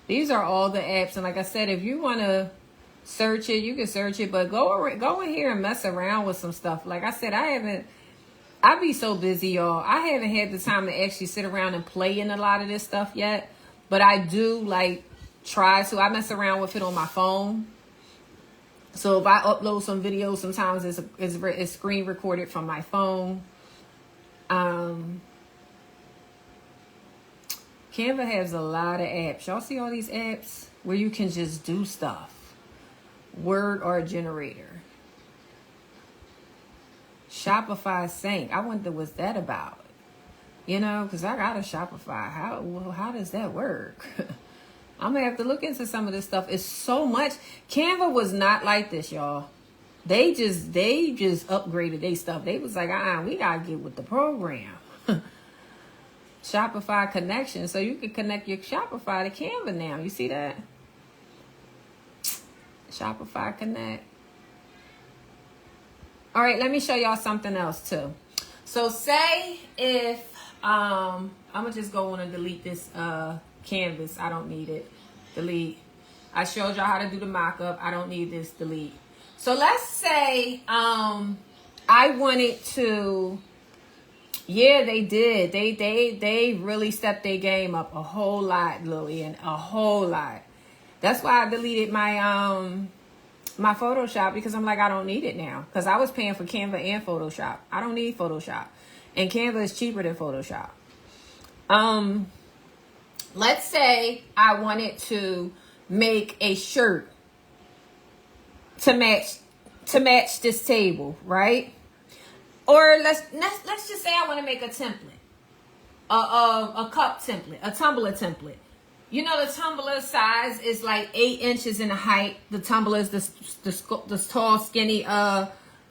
These are all the apps, and like I said, if you want to search it, you can search it, but go in here and mess around with some stuff. Like I said, I be so busy, y'all. I haven't had the time to actually sit around and play in a lot of this stuff yet, but I do try to. I mess around with it on my phone. So if I upload some videos, sometimes it's screen recorded from my phone. Canva has a lot of apps. Y'all see all these apps where you can just do stuff. Word art generator. Shopify Sync. I wonder what's that about. You know, because I got a Shopify. How does that work? I'm going to have to look into some of this stuff. It's so much. Canva was not like this, y'all. They just upgraded their stuff. They was like, we got to get with the program. Shopify connection. So you can connect your Shopify to Canva now. You see that? Shopify Connect. All right, let me show y'all something else too. So say if, I'm going to just go on and delete this canvas. I don't need it. Delete. I showed y'all how to do the mock-up. I don't need this. Delete. So let's say I wanted to, yeah, they did. They really stepped their game up a whole lot, Lillian, a whole lot. That's why I deleted my my Photoshop, because I'm like, I don't need it now. Because I was paying for Canva and Photoshop. I don't need Photoshop. And Canva is cheaper than Photoshop. Let's say I wanted to make a shirt to match this table, right? Or let's just say I want to make a template, a cup template, a tumbler template. You know, the tumbler size is like 8 inches in height. The tumbler is the tall, skinny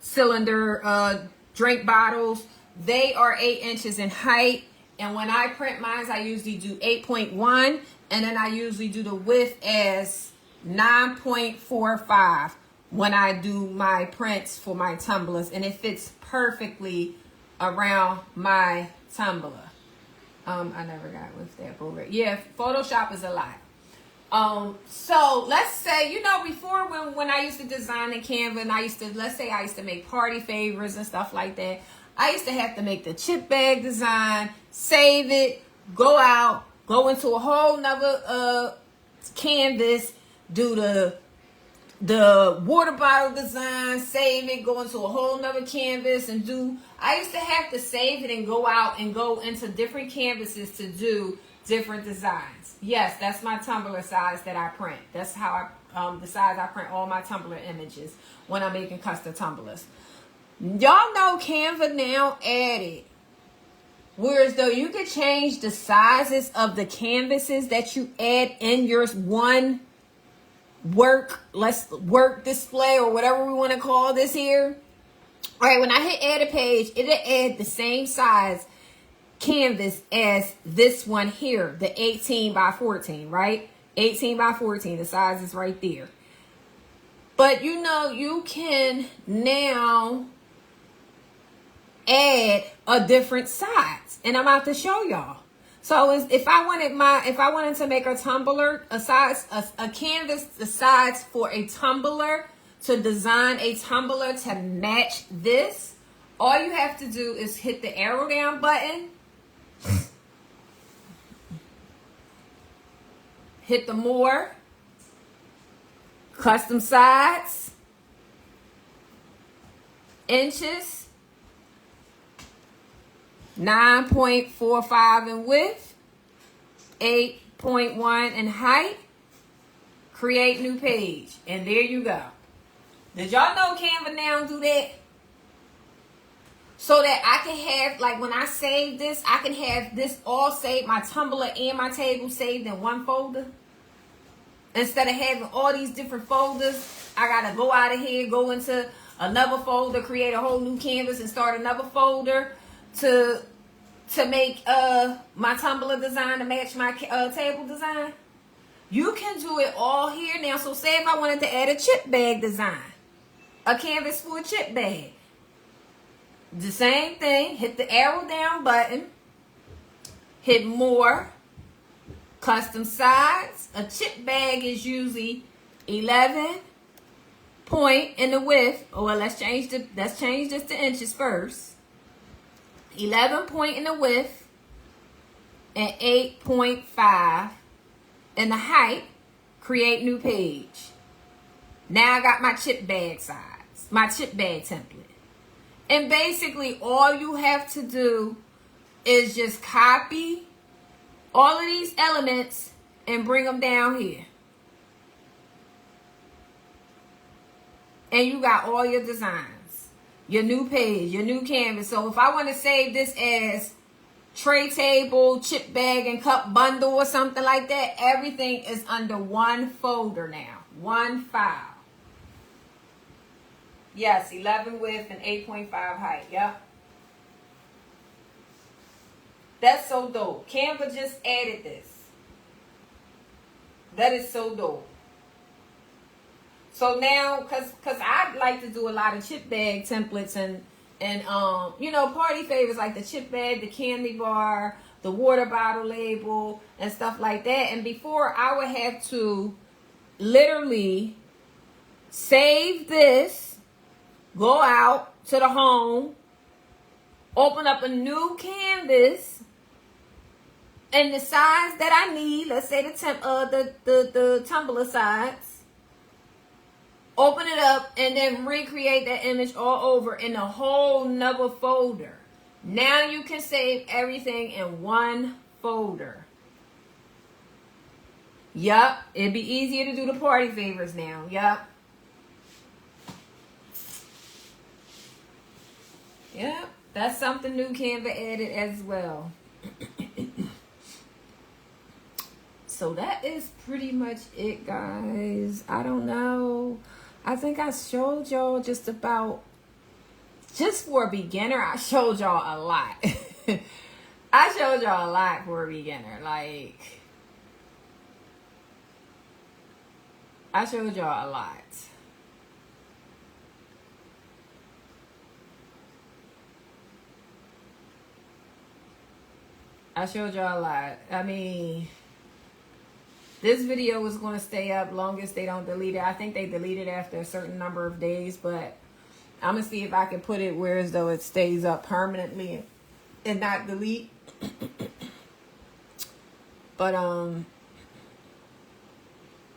cylinder drink bottles. They are 8 inches in height. And when I print mine, I usually do 8.1. And then I usually do the width as 9.45 when I do my prints for my tumblers. And it fits perfectly around my tumbler. I never got with that program. Yeah, Photoshop is a lot. So let's say, you know, before when I used to design in Canva, and let's say I used to make party favors and stuff like that. I used to have to make the chip bag design, save it, go out, go into a whole nother canvas, do the water bottle design, save it, go into a whole nother canvas and do. I used to have to save it and go out and go into different canvases to do different designs. Yes, that's my tumbler size that I print. That's how the size I print all my tumbler images when I'm making custom tumblers. Y'all know Canva now added, whereas though you could change the sizes of the canvases that you add in your one work display, or whatever we want to call this here. All right, when I hit add a page, it'll add the same size canvas as this one here, the 18 by 14, right? 18 by 14, the size is right there. But you know, you can now add a different size, and I'm about to show y'all. So if I wanted to make a tumbler, a canvas the size for a tumbler, to design a tumbler to match this, all you have to do is hit the arrow down button, hit the more, custom size, inches, 9.45 in width, 8.1 in height, create new page, and there you go. Did y'all know Canva now do that? So that I can have, like when I save this, I can have this all saved, my tumbler and my table saved in one folder. Instead of having all these different folders, I gotta go out of here, go into another folder, create a whole new canvas and start another folder to make my tumbler design to match my table design. You can do it all here now. So say if I wanted to add a chip bag design, a canvas for a chip bag, the same thing, hit the arrow down button, hit more, custom size. A chip bag is usually 11 point in the width. Oh, well, let's change this to inches first. 11 point in the width and 8.5 in the height. Create new page. Now I got my chip bag size, my chip bag template. And basically all you have to do is just copy all of these elements and bring them down here. And you got all your designs, your new page, your new canvas. So if I want to save this as tray table, chip bag, and cup bundle or something like that. Everything is under one folder now. One file. Yes, 11 width and 8.5 height. Yep. That's so dope. Canva just added this. That is so dope. So now, cause I like to do a lot of chip bag templates and you know, party favors like the chip bag, the candy bar, the water bottle label, and stuff like that. And before, I would have to literally save this, go out to the home, open up a new canvas, and the size that I need, let's say the tumbler size, open it up, and then recreate that image all over in a whole nother folder. Now you can save everything in one folder. Yup, it'd be easier to do the party favors now. Yup. Yep, that's something new Canva added as well. So that is pretty much it, guys. I don't know. I think I showed y'all just for a beginner, I showed y'all a lot. I showed y'all a lot for a beginner. Like, I showed y'all a lot. I showed y'all a lot. I mean, this video was going to stay up long as they don't delete it. I think they delete it after a certain number of days, but I'm going to see if I can put it where as though it stays up permanently and not delete. But,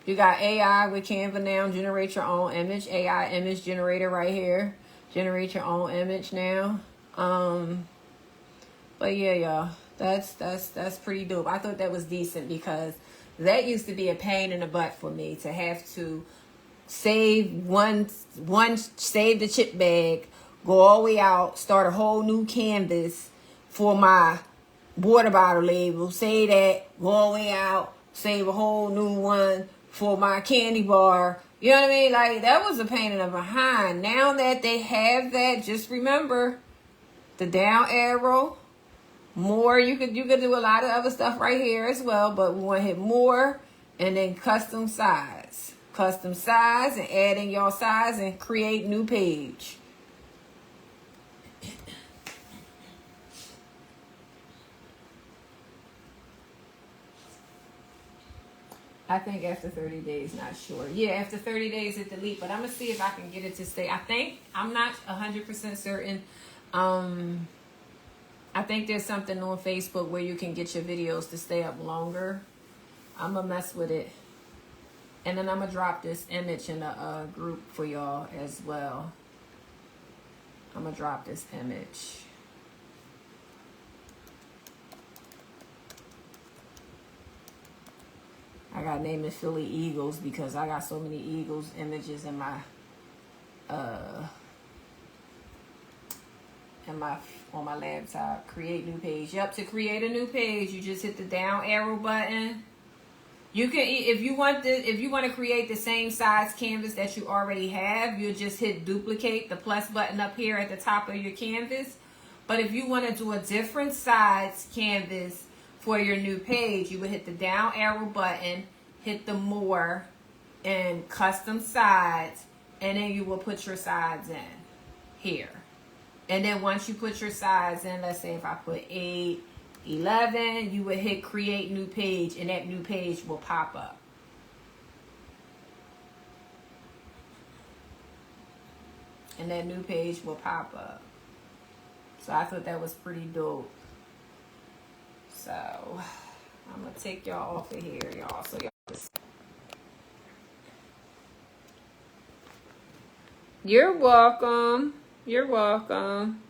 you got AI with Canva now. Generate your own image. AI image generator right here. Generate your own image now. But yeah, y'all. That's pretty dope. I thought that was decent because that used to be a pain in the butt for me to have to save save the chip bag, go all the way out, start a whole new canvas for my water bottle label, save that, go all the way out, save a whole new one for my candy bar. You know what I mean? Like, that was a pain in the behind. Now that they have that, just remember the down arrow. More, you could do a lot of other stuff right here as well, but we want to hit more and then custom size. Custom size and add in your size and create new page. I think after 30 days, not sure. Yeah, after 30 days it delete, but I'm going to see if I can get it to stay. I'm not 100% certain. I think there's something on Facebook where you can get your videos to stay up longer. I'm going to mess with it. And then I'm going to drop this image in a group for y'all as well. I'm going to drop this image. I got to name it Philly Eagles because I got so many Eagles images in my on my laptop. Create new page. Yep, to create a new page, you just hit the down arrow button. You can, if you want to create the same size canvas that you already have, you'll just hit duplicate, the plus button up here at the top of your canvas. But if you want to do a different size canvas for your new page, you would hit the down arrow button, hit the more and custom sides, and then you will put your sides in here. And then once you put your size in, let's say if I put 8, 11, you would hit create new page, and that new page will pop up. And that new page will pop up. So I thought that was pretty dope. So I'm going to take y'all off of here, y'all. So y'all, you're welcome. You're welcome.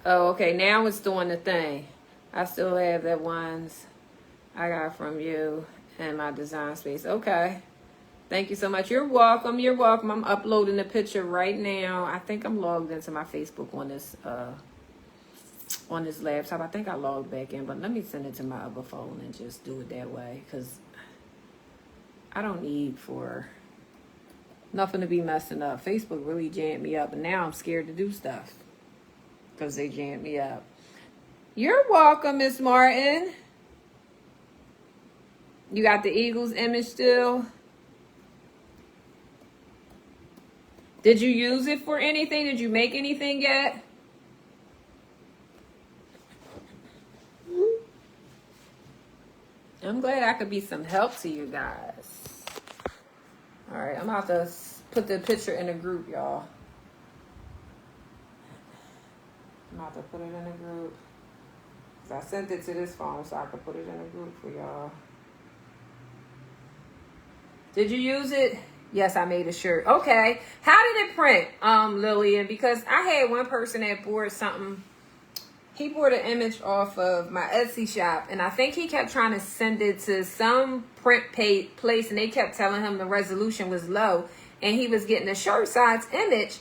Oh, okay. Now it's doing the thing. I still have the ones I got from you and my design space. Okay. Thank you so much. You're welcome. You're welcome. I'm uploading the picture right now. I think I'm logged into my Facebook on this on this laptop. I think I logged back in, but let me send it to my other phone and just do it that way, because I don't need for nothing to be messing up. Facebook really jammed me up, and now I'm scared to do stuff because they jammed me up. You're welcome, Miss Martin. You got the Eagles image still? Did you use it for anything? Did you make anything yet? I'm glad I could be some help to you guys. All right, I'm about to put the picture in a group, y'all. I'm about to put it in a group. So I sent it to this phone so I could put it in a group for y'all. Did you use it? Yes, I made a shirt. Okay. How did it print, Lillian? Because I had one person that bought something. He bought an image off of my Etsy shop, and I think he kept trying to send it to some print place, and they kept telling him the resolution was low, and he was getting a shirt size image,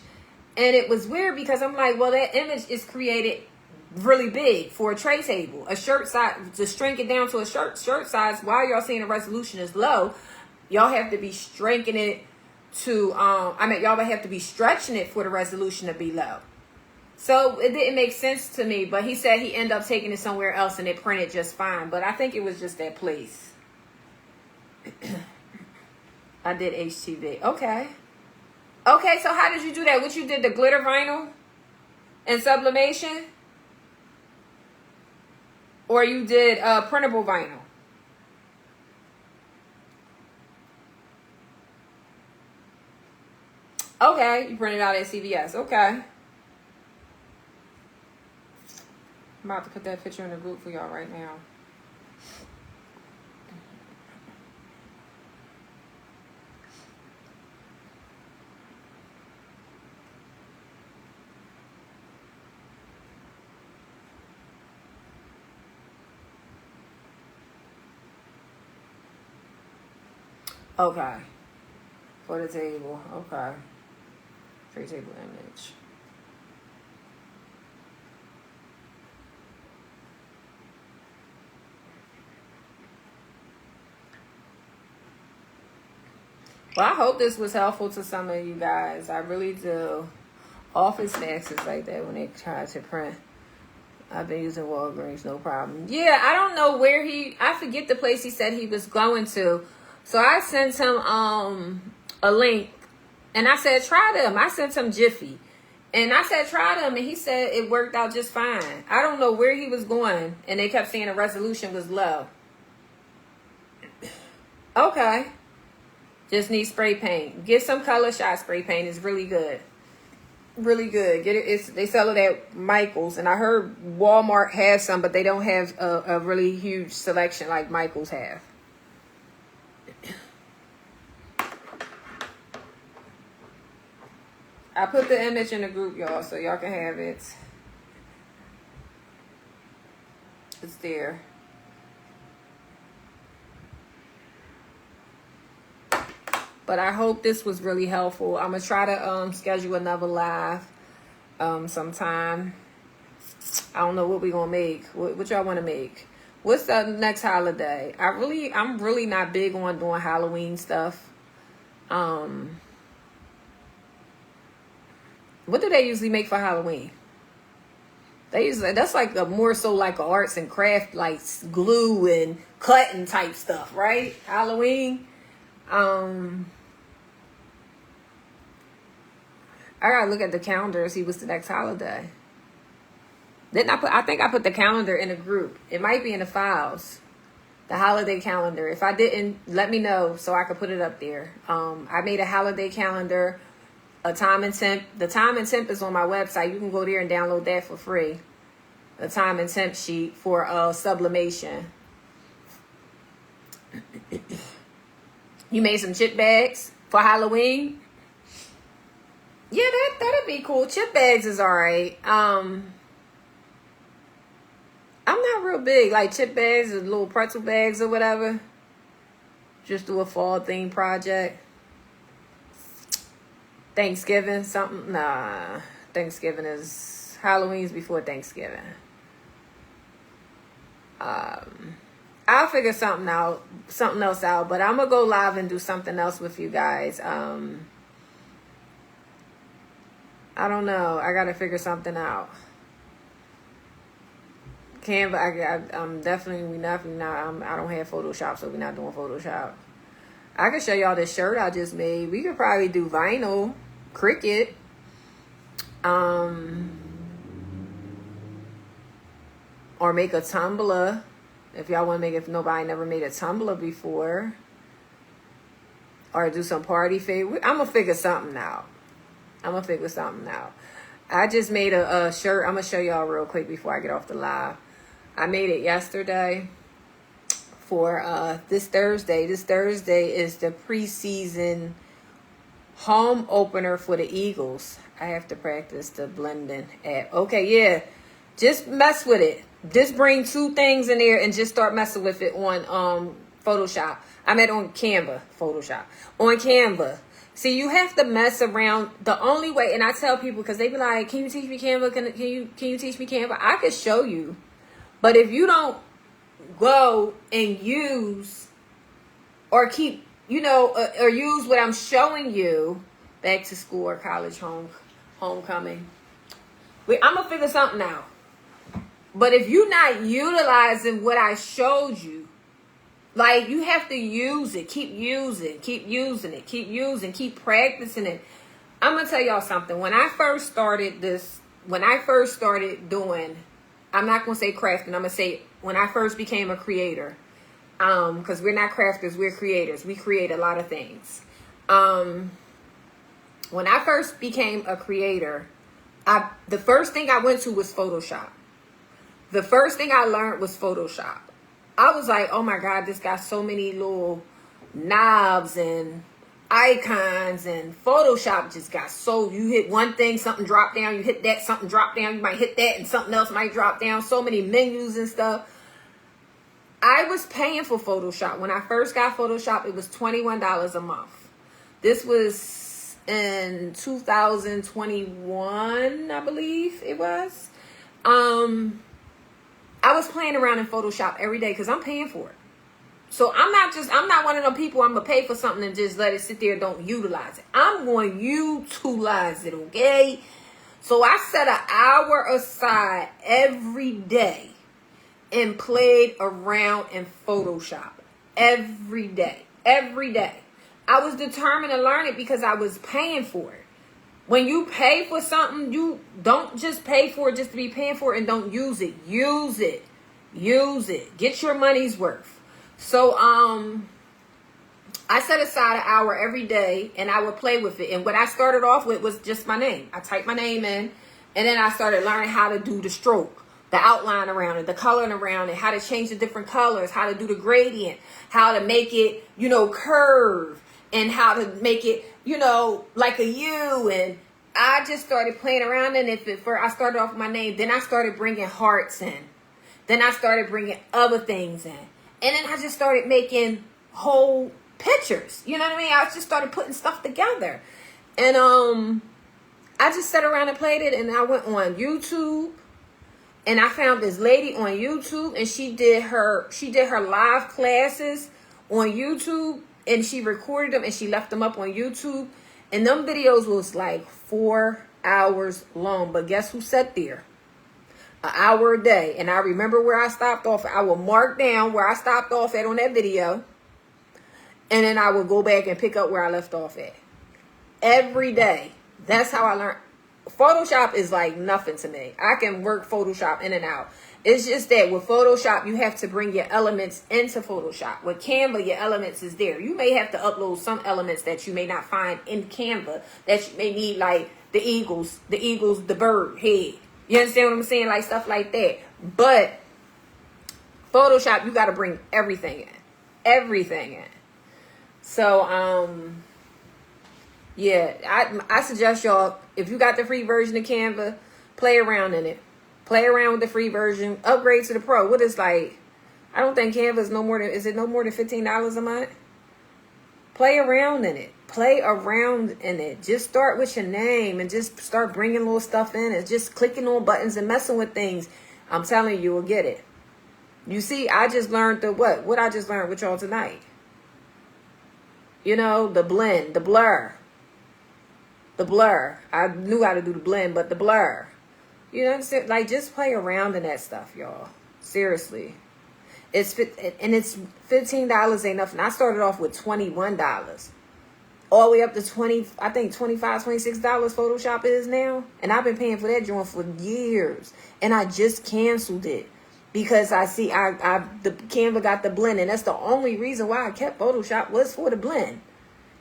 and it was weird because I'm like, well, that image is created really big for a tray table. A shirt size, to shrink it down to a shirt size, while y'all seeing the resolution is low, y'all have to be shrinking it to, y'all would have to be stretching it for the resolution to be low. So it didn't make sense to me, but he said he ended up taking it somewhere else and it printed just fine. But I think it was just that place. I did HTV. Okay. Okay, so how did you do that? What you did, the glitter vinyl and sublimation? Or you did printable vinyl? Okay, you printed out at CVS. Okay. I'm about to put that picture in the group for y'all right now. Okay. For the table. Okay. Tray table image. Well, I hope this was helpful to some of you guys. I really do. Office snacks is like that when they try to print. I've been using Walgreens, no problem. Yeah, I don't know where I forget the place he said he was going to. So I sent him a link, and I said, try them. I sent him Jiffy. And I said, try them, and he said it worked out just fine. I don't know where he was going, and they kept saying the resolution was low. Okay. Just need spray paint. Get some color shot spray paint. It's really good. Really good. Get it. They sell it at Michael's, and I heard Walmart has some, but they don't have a really huge selection like Michael's have. I put the image in the group, y'all, so y'all can have it. It's there. But I hope this was really helpful. I'm going to try to schedule another live sometime. I don't know what we're going to make. What y'all want to make? What's the next holiday? I'm really not big on doing Halloween stuff. What do they usually make for Halloween? That's like more so like a arts and craft, like glue and cutting type stuff, right? Halloween. I gotta look at the calendar and see what's the next holiday. I think I put the calendar in a group. It might be in the files. The holiday calendar. If I didn't, let me know so I could put it up there. I made a holiday calendar, a time and temp. The time and temp is on my website. You can go there and download that for free. A time and temp sheet for sublimation. You made some chip bags for Halloween. Yeah, that'd be cool. Chip bags is alright. I'm not real big like chip bags or little pretzel bags or whatever. Just do a fall theme project. Thanksgiving, something. Nah, Thanksgiving is Halloween's before Thanksgiving. I'll figure something else out, but I'm gonna go live and do something else with you guys. I don't know. I gotta figure something out. Canva, I'm definitely not. I don't have Photoshop, so we're not doing Photoshop. I can show y'all this shirt I just made. We could probably do vinyl, Cricut. Or make a tumbler. If y'all want to make it, if nobody never made a tumbler before. Or do some party favor. I'm going to figure something out. I just made a shirt. I'm going to show y'all real quick before I get off the live. I made it yesterday for this Thursday. This Thursday is the preseason home opener for the Eagles. I have to practice the blending app. Okay, yeah. Just mess with it. Just bring 2 things in there and just start messing with it on Photoshop. I meant on Canva, Photoshop. On Canva. See, you have to mess around. The only way, and I tell people, because they be like, can you teach me Canva? Can you teach me Canva? I could show you. But if you don't go and use or keep, or use what I'm showing you, back to school or college homecoming, I'm going to figure something out. But if you're not utilizing what I showed you, like, you have to use it. Keep using it. Keep practicing it. I'm going to tell y'all something. When I first started doing, I'm not going to say crafting. I'm going to say when I first became a creator, because we're not crafters, we're creators. We create a lot of things. When I first became a creator, the first thing I went to was Photoshop. The first thing I learned was Photoshop. I was like, oh my God, this got so many little knobs and icons, and Photoshop just got so, you hit one thing, something drop down, you hit that, something drop down, you might hit that and something else might drop down, so many menus and stuff. I was paying for Photoshop. When I first got Photoshop, it was $21 a month. This was in 2021, I believe it was. I was playing around in Photoshop every day because I'm paying for it. So I'm not one of them people, I'm going to pay for something and just let it sit there and don't utilize it. I'm going to utilize it, okay? So I set an hour aside every day and played around in Photoshop. Every day. I was determined to learn it because I was paying for it. When you pay for something, you don't just pay for it just to be paying for it and don't use it. Use it. Get your money's worth. So, I set aside an hour every day and I would play with it. And what I started off with was just my name. I typed my name in, and then I started learning how to do the stroke, the outline around it, the coloring around it, how to change the different colors, how to do the gradient, how to make it, curve, and how to make it, like a U. And I just started playing around. And I started off with my name, then I started bringing hearts in. Then I started bringing other things in. And then I just started making whole pictures. You know what I mean? I just started putting stuff together. And I just sat around and played it. And I went on YouTube. And I found this lady on YouTube. And she did her live classes on YouTube. And she recorded them and she left them up on YouTube. And them videos was like 4 hours long. But guess who sat there? An hour a day. And I remember where I stopped off. I will mark down where I stopped off at on that video. And then I will go back and pick up where I left off at. Every day. That's how I learned. Photoshop is like nothing to me. I can work Photoshop in and out. It's just that with Photoshop, you have to bring your elements into Photoshop. With Canva, your elements is there. You may have to upload some elements that you may not find in Canva that you may need, like the eagles, the bird head. You understand what I'm saying? Like stuff like that. But Photoshop, you got to bring everything in. Everything in. So, yeah, I suggest y'all, if you got the free version of Canva, play around in it. Play around with the free version. Upgrade to the pro. What is like, I don't think Canva is no more than $15 a month? Play around in it. Just start with your name and just start bringing little stuff in and just clicking on buttons and messing with things. I'm telling you, you'll get it. You see, I just learned what I just learned with y'all tonight. You know, the blend, the blur. The blur. I knew how to do the blend, but the blur. You know what I'm saying? Like, just play around in that stuff, y'all. Seriously. It's $15 ain't nothing. I started off with $21. All the way up to I think $25, $26 Photoshop is now. And I've been paying for that joint for years. And I just canceled it. Because I see the Canva got the blend. And that's the only reason why I kept Photoshop was for the blend.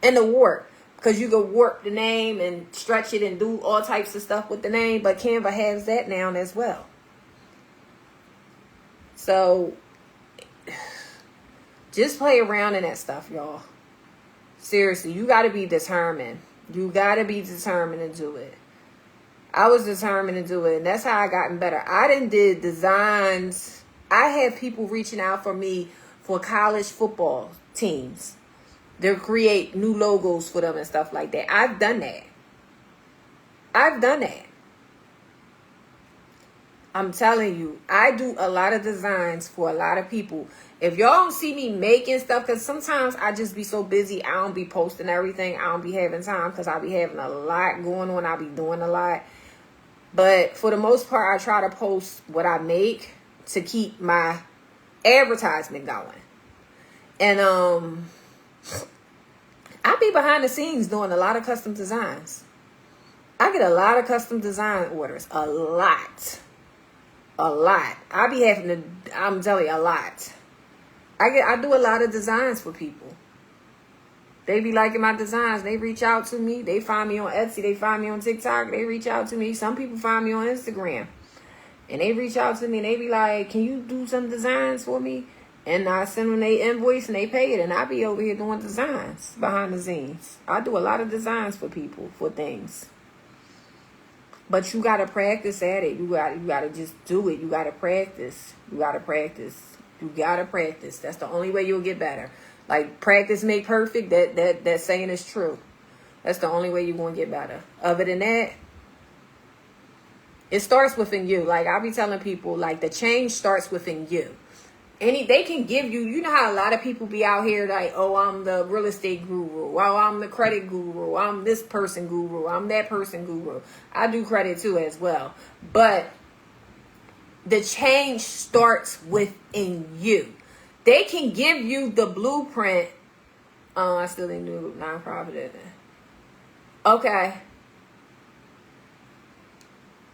And the warp. Because you can warp the name and stretch it and do all types of stuff with the name. But Canva has that now as well. So, just play around in that stuff, y'all. Seriously, you got to be determined. You got to be determined to do it. I was determined to do it. And that's how I gotten better. I did designs. I had people reaching out for me for college football teams. They'll create new logos for them and stuff like that. I've done that. I'm telling you, I do a lot of designs for a lot of people. If y'all don't see me making stuff, because sometimes I just be so busy, I don't be posting everything. I don't be having time because I be having a lot going on. I be doing a lot. But for the most part, I try to post what I make to keep my advertisement going. And I be behind the scenes doing a lot of custom designs. I get a lot of custom design orders. A lot. I be having to, I'm telling you, a lot. I do a lot of designs for people. They be liking my designs. They reach out to me. They find me on Etsy. They find me on TikTok. They reach out to me. Some people find me on Instagram. And they reach out to me and they be like, can you do some designs for me? And I send them their invoice and they pay it. And I be over here doing designs behind the scenes. I do a lot of designs for people, for things. But you got to practice at it. You got to just do it. You got to practice. That's the only way you'll get better. Like, practice make perfect. That saying is true. That's the only way you're going to get better. Other than that, it starts within you. Like, I'll be telling people, like, the change starts within you. They can give you, you know how a lot of people be out here like, oh, I'm the real estate guru. Oh, I'm the credit guru. I'm this person guru. I'm that person guru. I do credit too as well. But the change starts within you. They can give you the blueprint. I still didn't do nonprofit. Okay.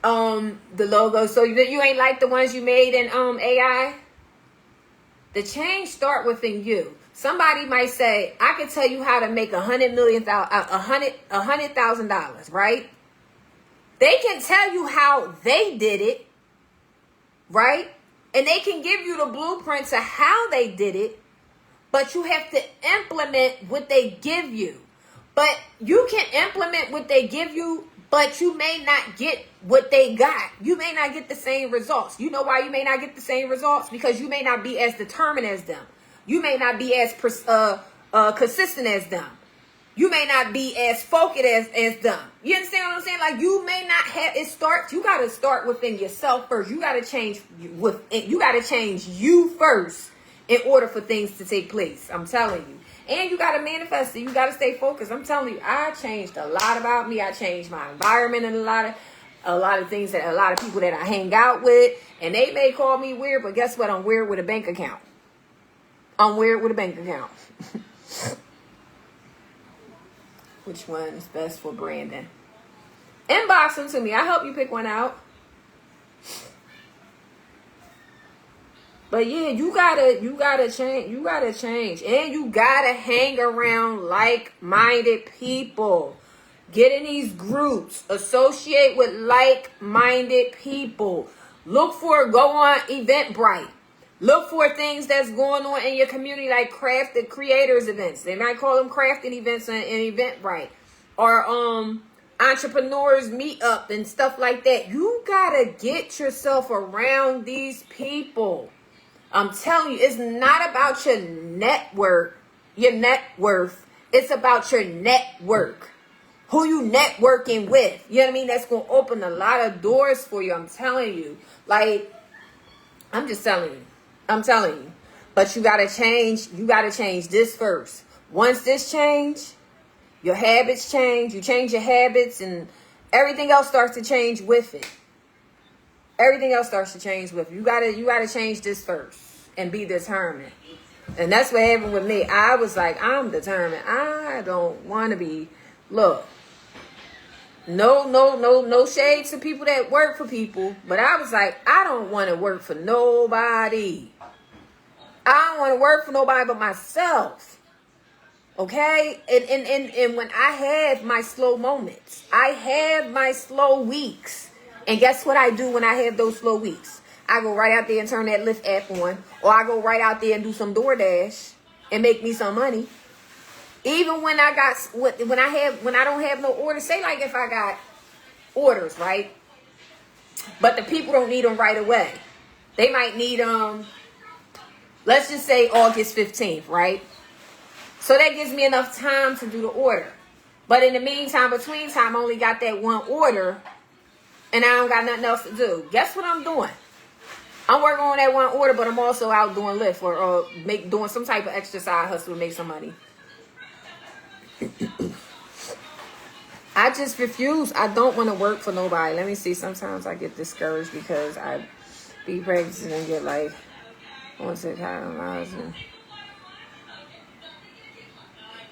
The logo. So you ain't like the ones you made in AI? The change start within you. Somebody might say, I can tell you how to make $100,000, right? They can tell you how they did it, right? And they can give you the blueprint to how they did it, but you have to implement what they give you. But you can implement what they give you, but you may not get what they got. You may not get the same results. You know why you may not get the same results? Because you may not be as determined as them. You may not be as consistent as them. You may not be as focused as them. You understand what I'm saying? Like, you may not have it starts. You got to start within yourself first. You got to change you first in order for things to take place. I'm telling you. And you got to manifest it. You got to stay focused. I'm telling you, I changed a lot about me. I changed my environment and a lot of things that a lot of people that I hang out with. And they may call me weird, but guess what? I'm weird with a bank account. Which one is best for Brandon? Inbox them to me. I'll help you pick one out. But yeah, you gotta change. And you gotta hang around like-minded people. Get in these groups. Associate with like-minded people. Go on Eventbrite. Look for things that's going on in your community, like crafted creators events. They might call them crafting events in Eventbrite. Or entrepreneurs meetup and stuff like that. You gotta get yourself around these people. I'm telling you, it's not about your net worth. It's about your network. Who you networking with. You know what I mean? That's going to open a lot of doors for you. I'm telling you. Like, I'm just telling you. I'm telling you. But you gotta change this first. Once this change, your habits change, you change your habits, and everything else starts to change with it. Everything else starts to change with it. You gotta change this first and be determined. And that's what happened with me. I was like, I'm determined. I don't want to be, look, no shade to people that work for people. But I was like, I don't want to work for nobody. I don't want to work for nobody but myself. Okay? And when I have my slow moments, I have my slow weeks. And guess what I do when I have those slow weeks? I go right out there and turn that Lyft app on. Or I go right out there and do some DoorDash and make me some money. Even when I don't have no orders. Say like if I got orders, right? But the people don't need them right away. They might need them, let's just say August 15th, right? So that gives me enough time to do the order. But in the meantime, between time, I only got that one order. And I don't got nothing else to do. Guess what I'm doing? I'm working on that one order, but I'm also out doing Lyft or doing some type of extra side hustle to make some money. I just refuse. I don't want to work for nobody. Let me see. Sometimes I get discouraged because I be practicing and get like, once it kind of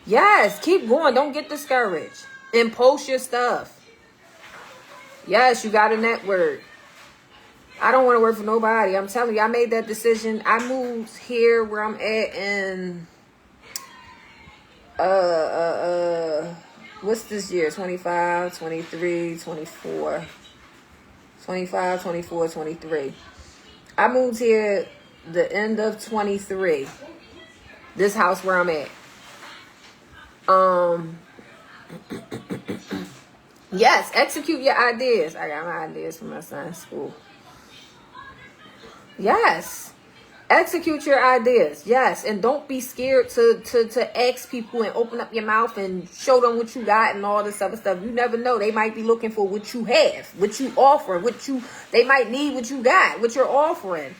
yes, keep going. Don't get discouraged. And post your stuff. Yes, you got a network. I don't want to work for nobody. I'm telling you, I made that decision. I moved here where I'm at in what's this year? 25, 23, 24. 25, 24, 23. I moved here the end of 23. This house where I'm at. Yes, execute your ideas. I got my ideas for my son's school. Yes. Execute your ideas. Yes. And don't be scared to ask people and open up your mouth and show them what you got and all this other stuff. You never know. They might be looking for what you have, what you offer, they might need what you got, what you're offering.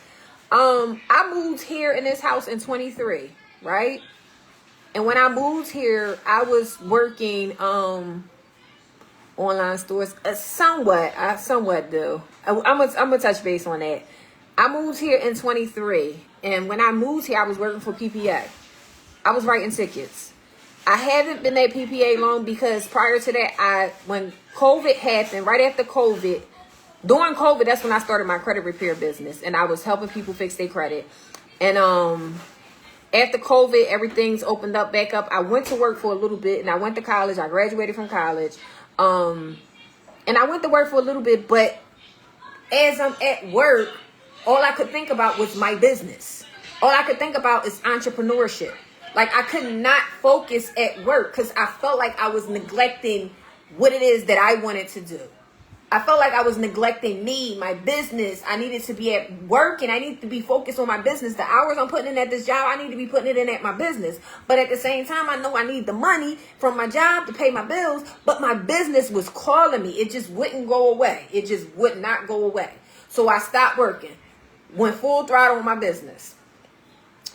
I moved here in this house in 23, right? And when I moved here, I was working online stores somewhat. I somewhat do. I'm gonna touch base on that. I moved here in 23, and when I moved here, I was working for PPA. I was writing tickets. I haven't been at PPA long because prior to that, when COVID happened, right after COVID, during COVID, that's when I started my credit repair business, and I was helping people fix their credit. And after COVID, everything's opened up back up. I went to work for a little bit, and I went to college. I graduated from college. And I went to work for a little bit, but as I'm at work, all I could think about was my business. All I could think about is entrepreneurship. Like I could not focus at work because I felt like I was neglecting what it is that I wanted to do. I felt like I was neglecting me, my business. I needed to be at work and I needed to be focused on my business. The hours I'm putting in at this job, I need to be putting it in at my business. But at the same time, I know I need the money from my job to pay my bills. But my business was calling me. It just wouldn't go away. It just would not go away. So I stopped working. Went full throttle on my business.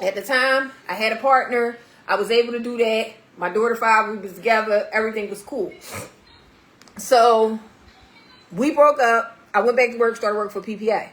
At the time, I had a partner. I was able to do that. My daughter 5, we was together. Everything was cool. So we broke up. I went back to work, started working for PPA.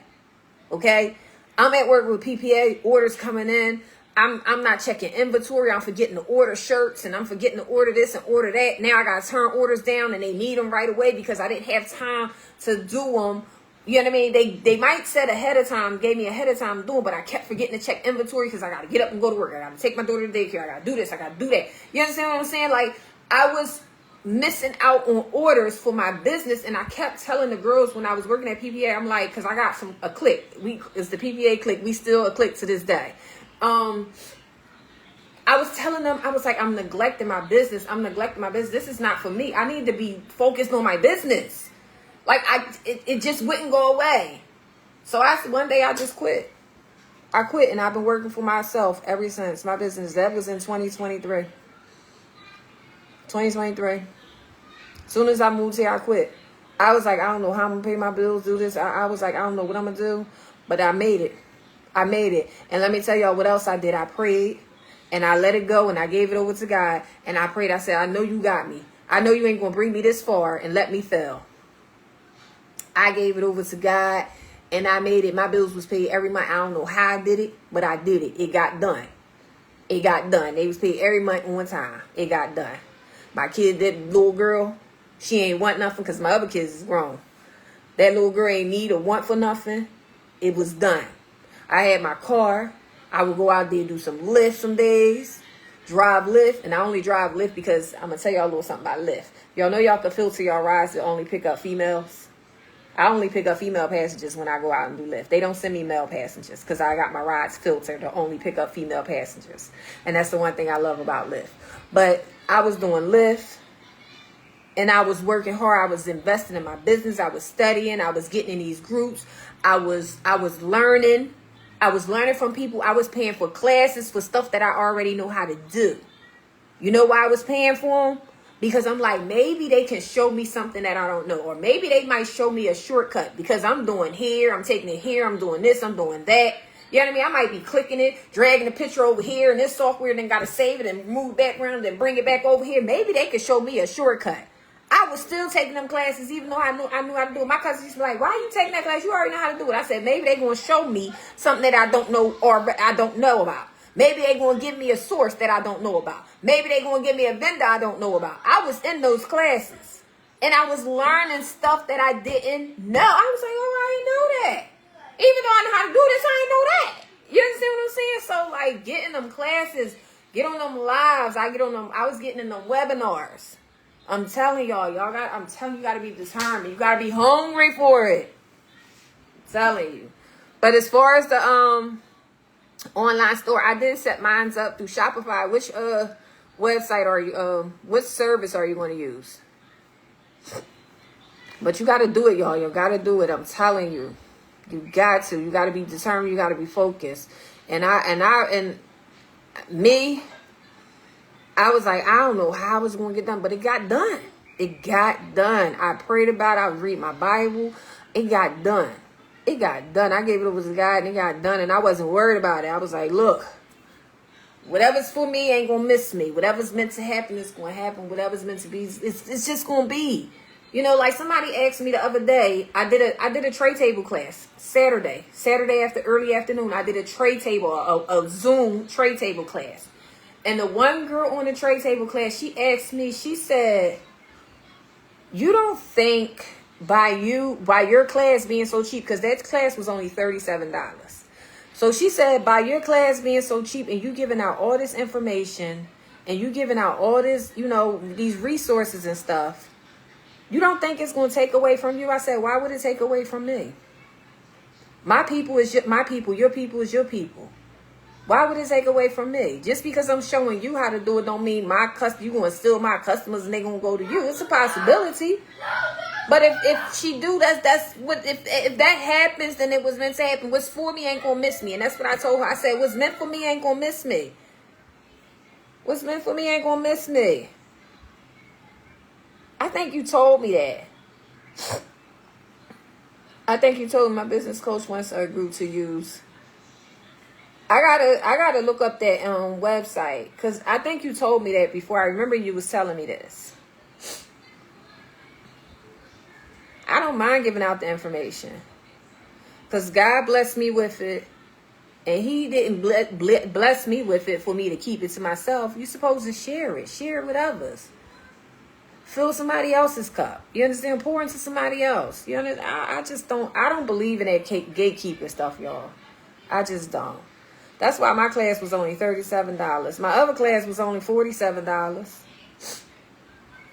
Okay? I'm at work with PPA, orders coming in. I'm not checking inventory. I'm forgetting to order shirts and I'm forgetting to order this and order that. Now I got to turn orders down and they need them right away because I didn't have time to do them. You know what I mean? They might said ahead of time, gave me ahead of time to do it, but I kept forgetting to check inventory because I got to get up and go to work. I got to take my daughter to daycare. I got to do this. I got to do that. You understand what I'm saying? Like I was missing out on orders for my business, and I kept telling the girls when I was working at PPA, I'm like, because I got a clique. It's the PPA clique. We still a clique to this day. I was telling them, I was like, I'm neglecting my business. I'm neglecting my business. This is not for me. I need to be focused on my business. Like it just wouldn't go away. So one day I just quit. I quit, and I've been working for myself ever since. My business, that was in 2023. 2023. As soon as I moved here, I quit. I was like, I don't know how I'm gonna pay my bills, do this. I was like, I don't know what I'm gonna do, but I made it. I made it. And let me tell y'all what else I did. I prayed and I let it go and I gave it over to God. And I prayed. I said, I know you got me. I know you ain't going to bring me this far and let me fail. I gave it over to God and I made it. My bills was paid every month. I don't know how I did it, but I did it. It got done. It got done. They was paid every month on time. It got done. My kid, that little girl, she ain't want nothing because my other kids is grown. That little girl ain't need or want for nothing. It was done. I had my car. I would go out there and do some Lyft some days. Drive Lyft. And I only drive Lyft because I'm going to tell y'all a little something about Lyft. Y'all know y'all can filter y'all rides to only pick up females. I only pick up female passengers when I go out and do Lyft. They don't send me male passengers because I got my rides filtered to only pick up female passengers. And that's the one thing I love about Lyft. But I was doing Lyft and I was working hard. I was investing in my business. I was studying. I was getting in these groups. I was learning. I was learning from people. I was paying for classes for stuff that I already know how to do. You know why I was paying for them? Because I'm like, maybe they can show me something that I don't know. Or maybe they might show me a shortcut. Because I'm doing here, I'm taking it here, I'm doing this, I'm doing that. You know what I mean? I might be clicking it, dragging the picture over here, and this software then got to save it and move background and bring it back over here. Maybe they could show me a shortcut. I was still taking them classes even though I knew how to do it. My cousin used to be like, why are you taking that class? You already know how to do it. I said, maybe they're going to show me something that I don't know or I don't know about. Maybe they're going to give me a source that I don't know about. Maybe they're going to give me a vendor I don't know about. I was in those classes. And I was learning stuff that I didn't know. I was like, oh, I didn't know that. Even though I know how to do this, I didn't know that. You understand what I'm saying? So, like, get in them classes. Get on them lives. I was getting in them webinars. I'm telling y'all, you got to be determined. You got to be hungry for it. I'm telling you. But as far as the online store, I did set mine up through Shopify. Which website are you what service are you going to use? But you got to do it, y'all. You got to do it. I'm telling you. You got to be determined. You got to be focused. And me, I was like, I don't know how I was going to get done, but it got done. It got done. I prayed about it. I read my Bible. It got done. It got done. I gave it over to God and it got done. And I wasn't worried about it. I was like, look, whatever's for me ain't going to miss me. Whatever's meant to happen is going to happen. Whatever's meant to be, it's just going to be. You know, like somebody asked me the other day, I did a tray table class Saturday after early afternoon. I did a tray table, a Zoom tray table class. And the one girl on the tray table class, she asked me, she said, you don't think by your class being so cheap, because that class was only $37. So she said, by your class being so cheap and you giving out all this information and you giving out all this, you know, these resources and stuff, you don't think it's going to take away from you? I said, why would it take away from me? My people is my people. Your people is your people. Why would it take away from me? Just because I'm showing you how to do it don't mean you going to steal my customers and they going to go to you. It's a possibility. But if she do, that's what, if that happens, then it was meant to happen. What's for me ain't going to miss me. And that's what I told her. I said, what's meant for me ain't going to miss me. What's meant for me ain't going to miss me. I think you told me that. I think you told me my business coach wants a group to use. I gotta look up that website, because I think you told me that before. I remember you was telling me this. I don't mind giving out the information, because God blessed me with it, and He didn't bless me with it for me to keep it to myself. You're supposed to share it with others. Fill somebody else's cup. You understand? Pour into somebody else. You understand? I don't believe in that gatekeeper stuff, y'all. I just don't. That's why my class was only $37. My other class was only $47.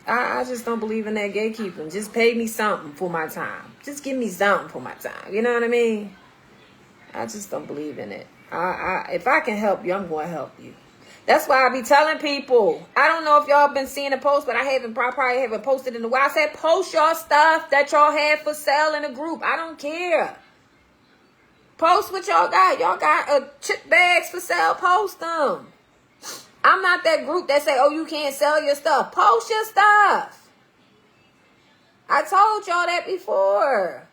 I just don't believe in that gatekeeping. Just pay me something for my time. Just give me something for my time. You know what I mean? I just don't believe in it. If I can help you, I'm going to help you. That's why I be telling people. I don't know if y'all been seeing the post, but I probably haven't posted in a while. I said, post y'all stuff that y'all have for sale in a group. I don't care. Post what y'all got. Y'all got chip bags for sale. Post them. I'm not that group that say, oh, you can't sell your stuff. Post your stuff. I told y'all that before.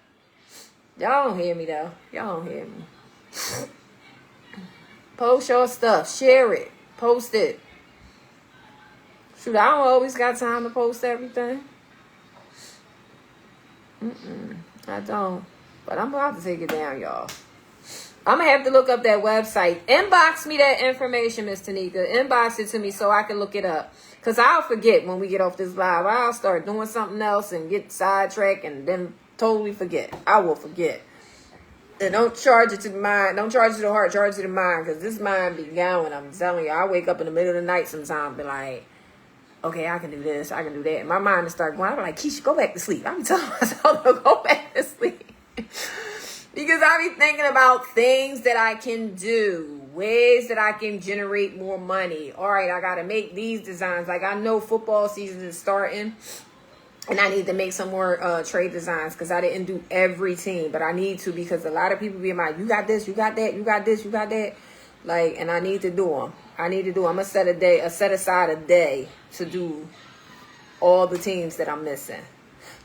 Y'all don't hear me, though. Y'all don't hear me. Post your stuff. Share it. Post it. Shoot, I don't always got time to post everything. I don't. But I'm about to take it down, y'all. I'm going to have to look up that website. Inbox me that information, Miss Tanika. Inbox it to me so I can look it up. Because I'll forget when we get off this live. I'll start doing something else and get sidetracked and then totally forget. I will forget. And don't charge it to the mind. Don't charge it to the heart. Charge it to the mind. Because this mind be going. I'm telling you. I wake up in the middle of the night sometimes and be like, okay, I can do this. I can do that. And my mind will start going. I'm like, Keisha, go back to sleep. I'm telling myself to go back to sleep. Because I be thinking about things that I can do, ways that I can generate more money. All right, I got to make these designs. Like, I know football season is starting, and I need to make some more trade designs because I didn't do every team, but I need to because a lot of people be like, you got this, you got that, you got this, you got that. Like, and I need to do them. I'm going to set aside a day to do all the teams that I'm missing.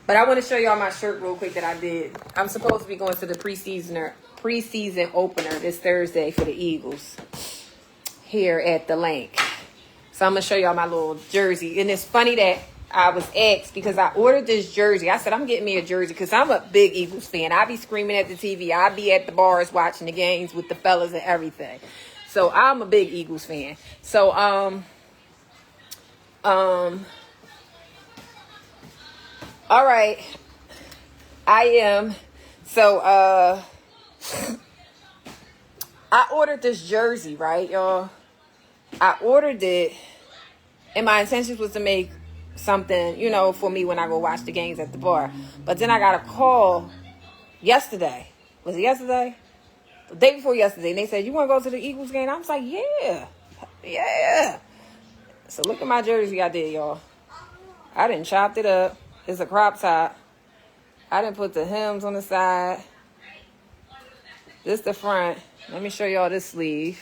But I want to show y'all my shirt real quick that I did. I'm supposed to be going to the preseason opener this Thursday for the Eagles here at the Link. So I'm going to show y'all my little jersey. And it's funny that I was asked because I ordered this jersey. I said, I'm getting me a jersey because I'm a big Eagles fan. I be screaming at the TV. I be at the bars watching the games with the fellas and everything. So I'm a big Eagles fan. So, all right, I am. So, I ordered this jersey, right, y'all? I ordered it, and my intentions was to make something, you know, for me when I go watch the games at the bar. But then I got a call yesterday. Was it yesterday? The day before yesterday. And they said, you want to go to the Eagles game? I was like, yeah. So look at my jersey I did, y'all. I done chopped it up. It's a crop top. I didn't put the hems on the side. This the front. Let me show y'all this sleeve.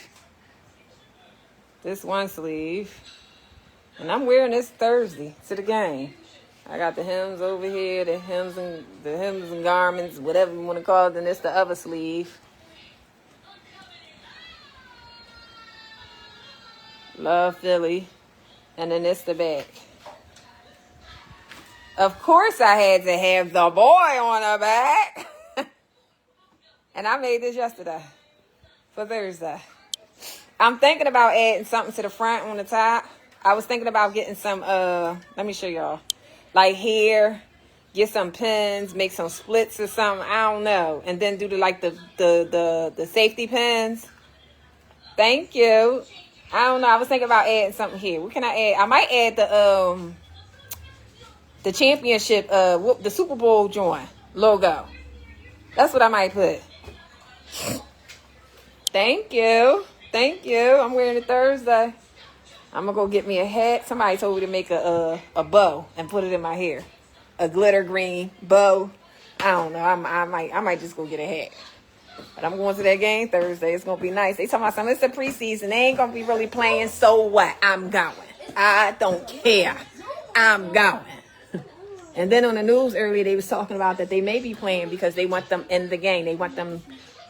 This one sleeve. And I'm wearing this Thursday to the game. I got the hems over here, the hems and garments, whatever you want to call it. And it's the other sleeve. Love Philly. And then it's the back. Of course I had to have the boy on the back. And I made this yesterday for Thursday. I'm thinking about adding something to the front on the top. I was thinking about getting some, let me show y'all. Like hair, get some pins, make some splits or something. I don't know. And then do the safety pins. Thank you. I don't know. I was thinking about adding something here. What can I add? I might add the championship, the Super Bowl joint logo. That's what I might put. Thank you. I'm wearing it Thursday. I'm gonna go get me a hat. Somebody told me to make a bow and put it in my hair, a glitter green bow. I don't know. I might just go get a hat. But I'm going to that game Thursday. It's gonna be nice. They talking about something. It's the preseason. They ain't gonna be really playing. So what? I'm going. I don't care. I'm going. And then on the news earlier, they was talking about that they may be playing because they want them in the game. They want them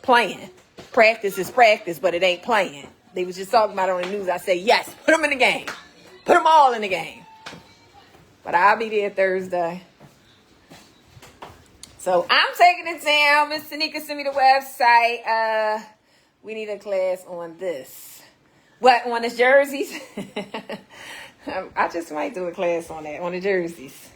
playing. Practice is practice, but it ain't playing. They was just talking about it on the news. I said, yes, put them in the game. Put them all in the game. But I'll be there Thursday. So I'm taking it down. Miss Tanika sent me the website. We need a class on this. What, on the jerseys? I just might do a class on that, on the jerseys.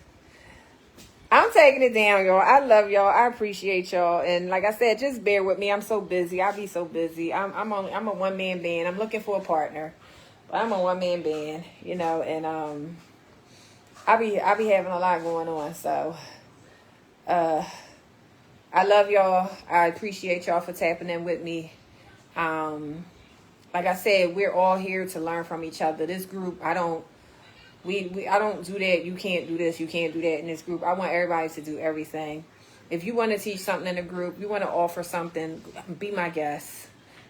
I'm taking it down, y'all. I love y'all. I appreciate y'all. And like I said, just bear with me. I'm so busy. I be so busy. I'm a one-man band. I'm looking for a partner. But I'm a one-man band, you know, and I be having a lot going on. So I love y'all. I appreciate y'all for tapping in with me. Like I said, we're all here to learn from each other. This group, I don't do that. You can't do this. You can't do that in this group. I want everybody to do everything. If you want to teach something in a group, you want to offer something, be my guest.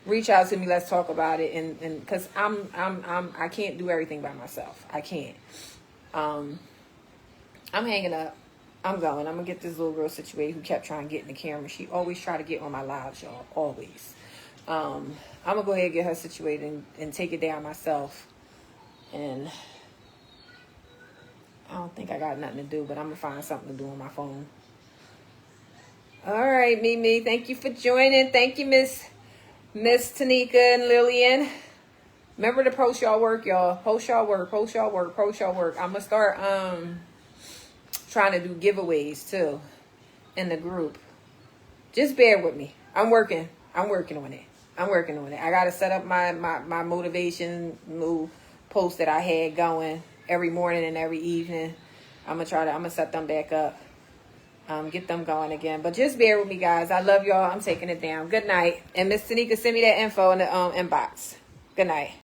Reach out to me. Let's talk about it. And because I can't do everything by myself. I can't. I'm hanging up. I'm going. I'm gonna get this little girl situated who kept trying to get in the camera. She always try to get on my lives, y'all. Always. I'm gonna go ahead and get her situated and take it down myself. And I don't think I got nothing to do, but I'm gonna find something to do on my phone. All right, Mimi, thank you for joining. Thank you, Miss Tanika and Lillian. Remember to post y'all work, y'all. Post y'all work, post y'all work, post y'all work. I'm gonna start trying to do giveaways too in the group. Just bear with me. I'm working on it. I gotta set up my motivation move post that I had going every morning and every evening. I'm gonna set them back up. Get them going again. But just bear with me, guys. I love y'all. I'm taking it down. Good night. And Miss Tanika, send me that info in the inbox. Good night.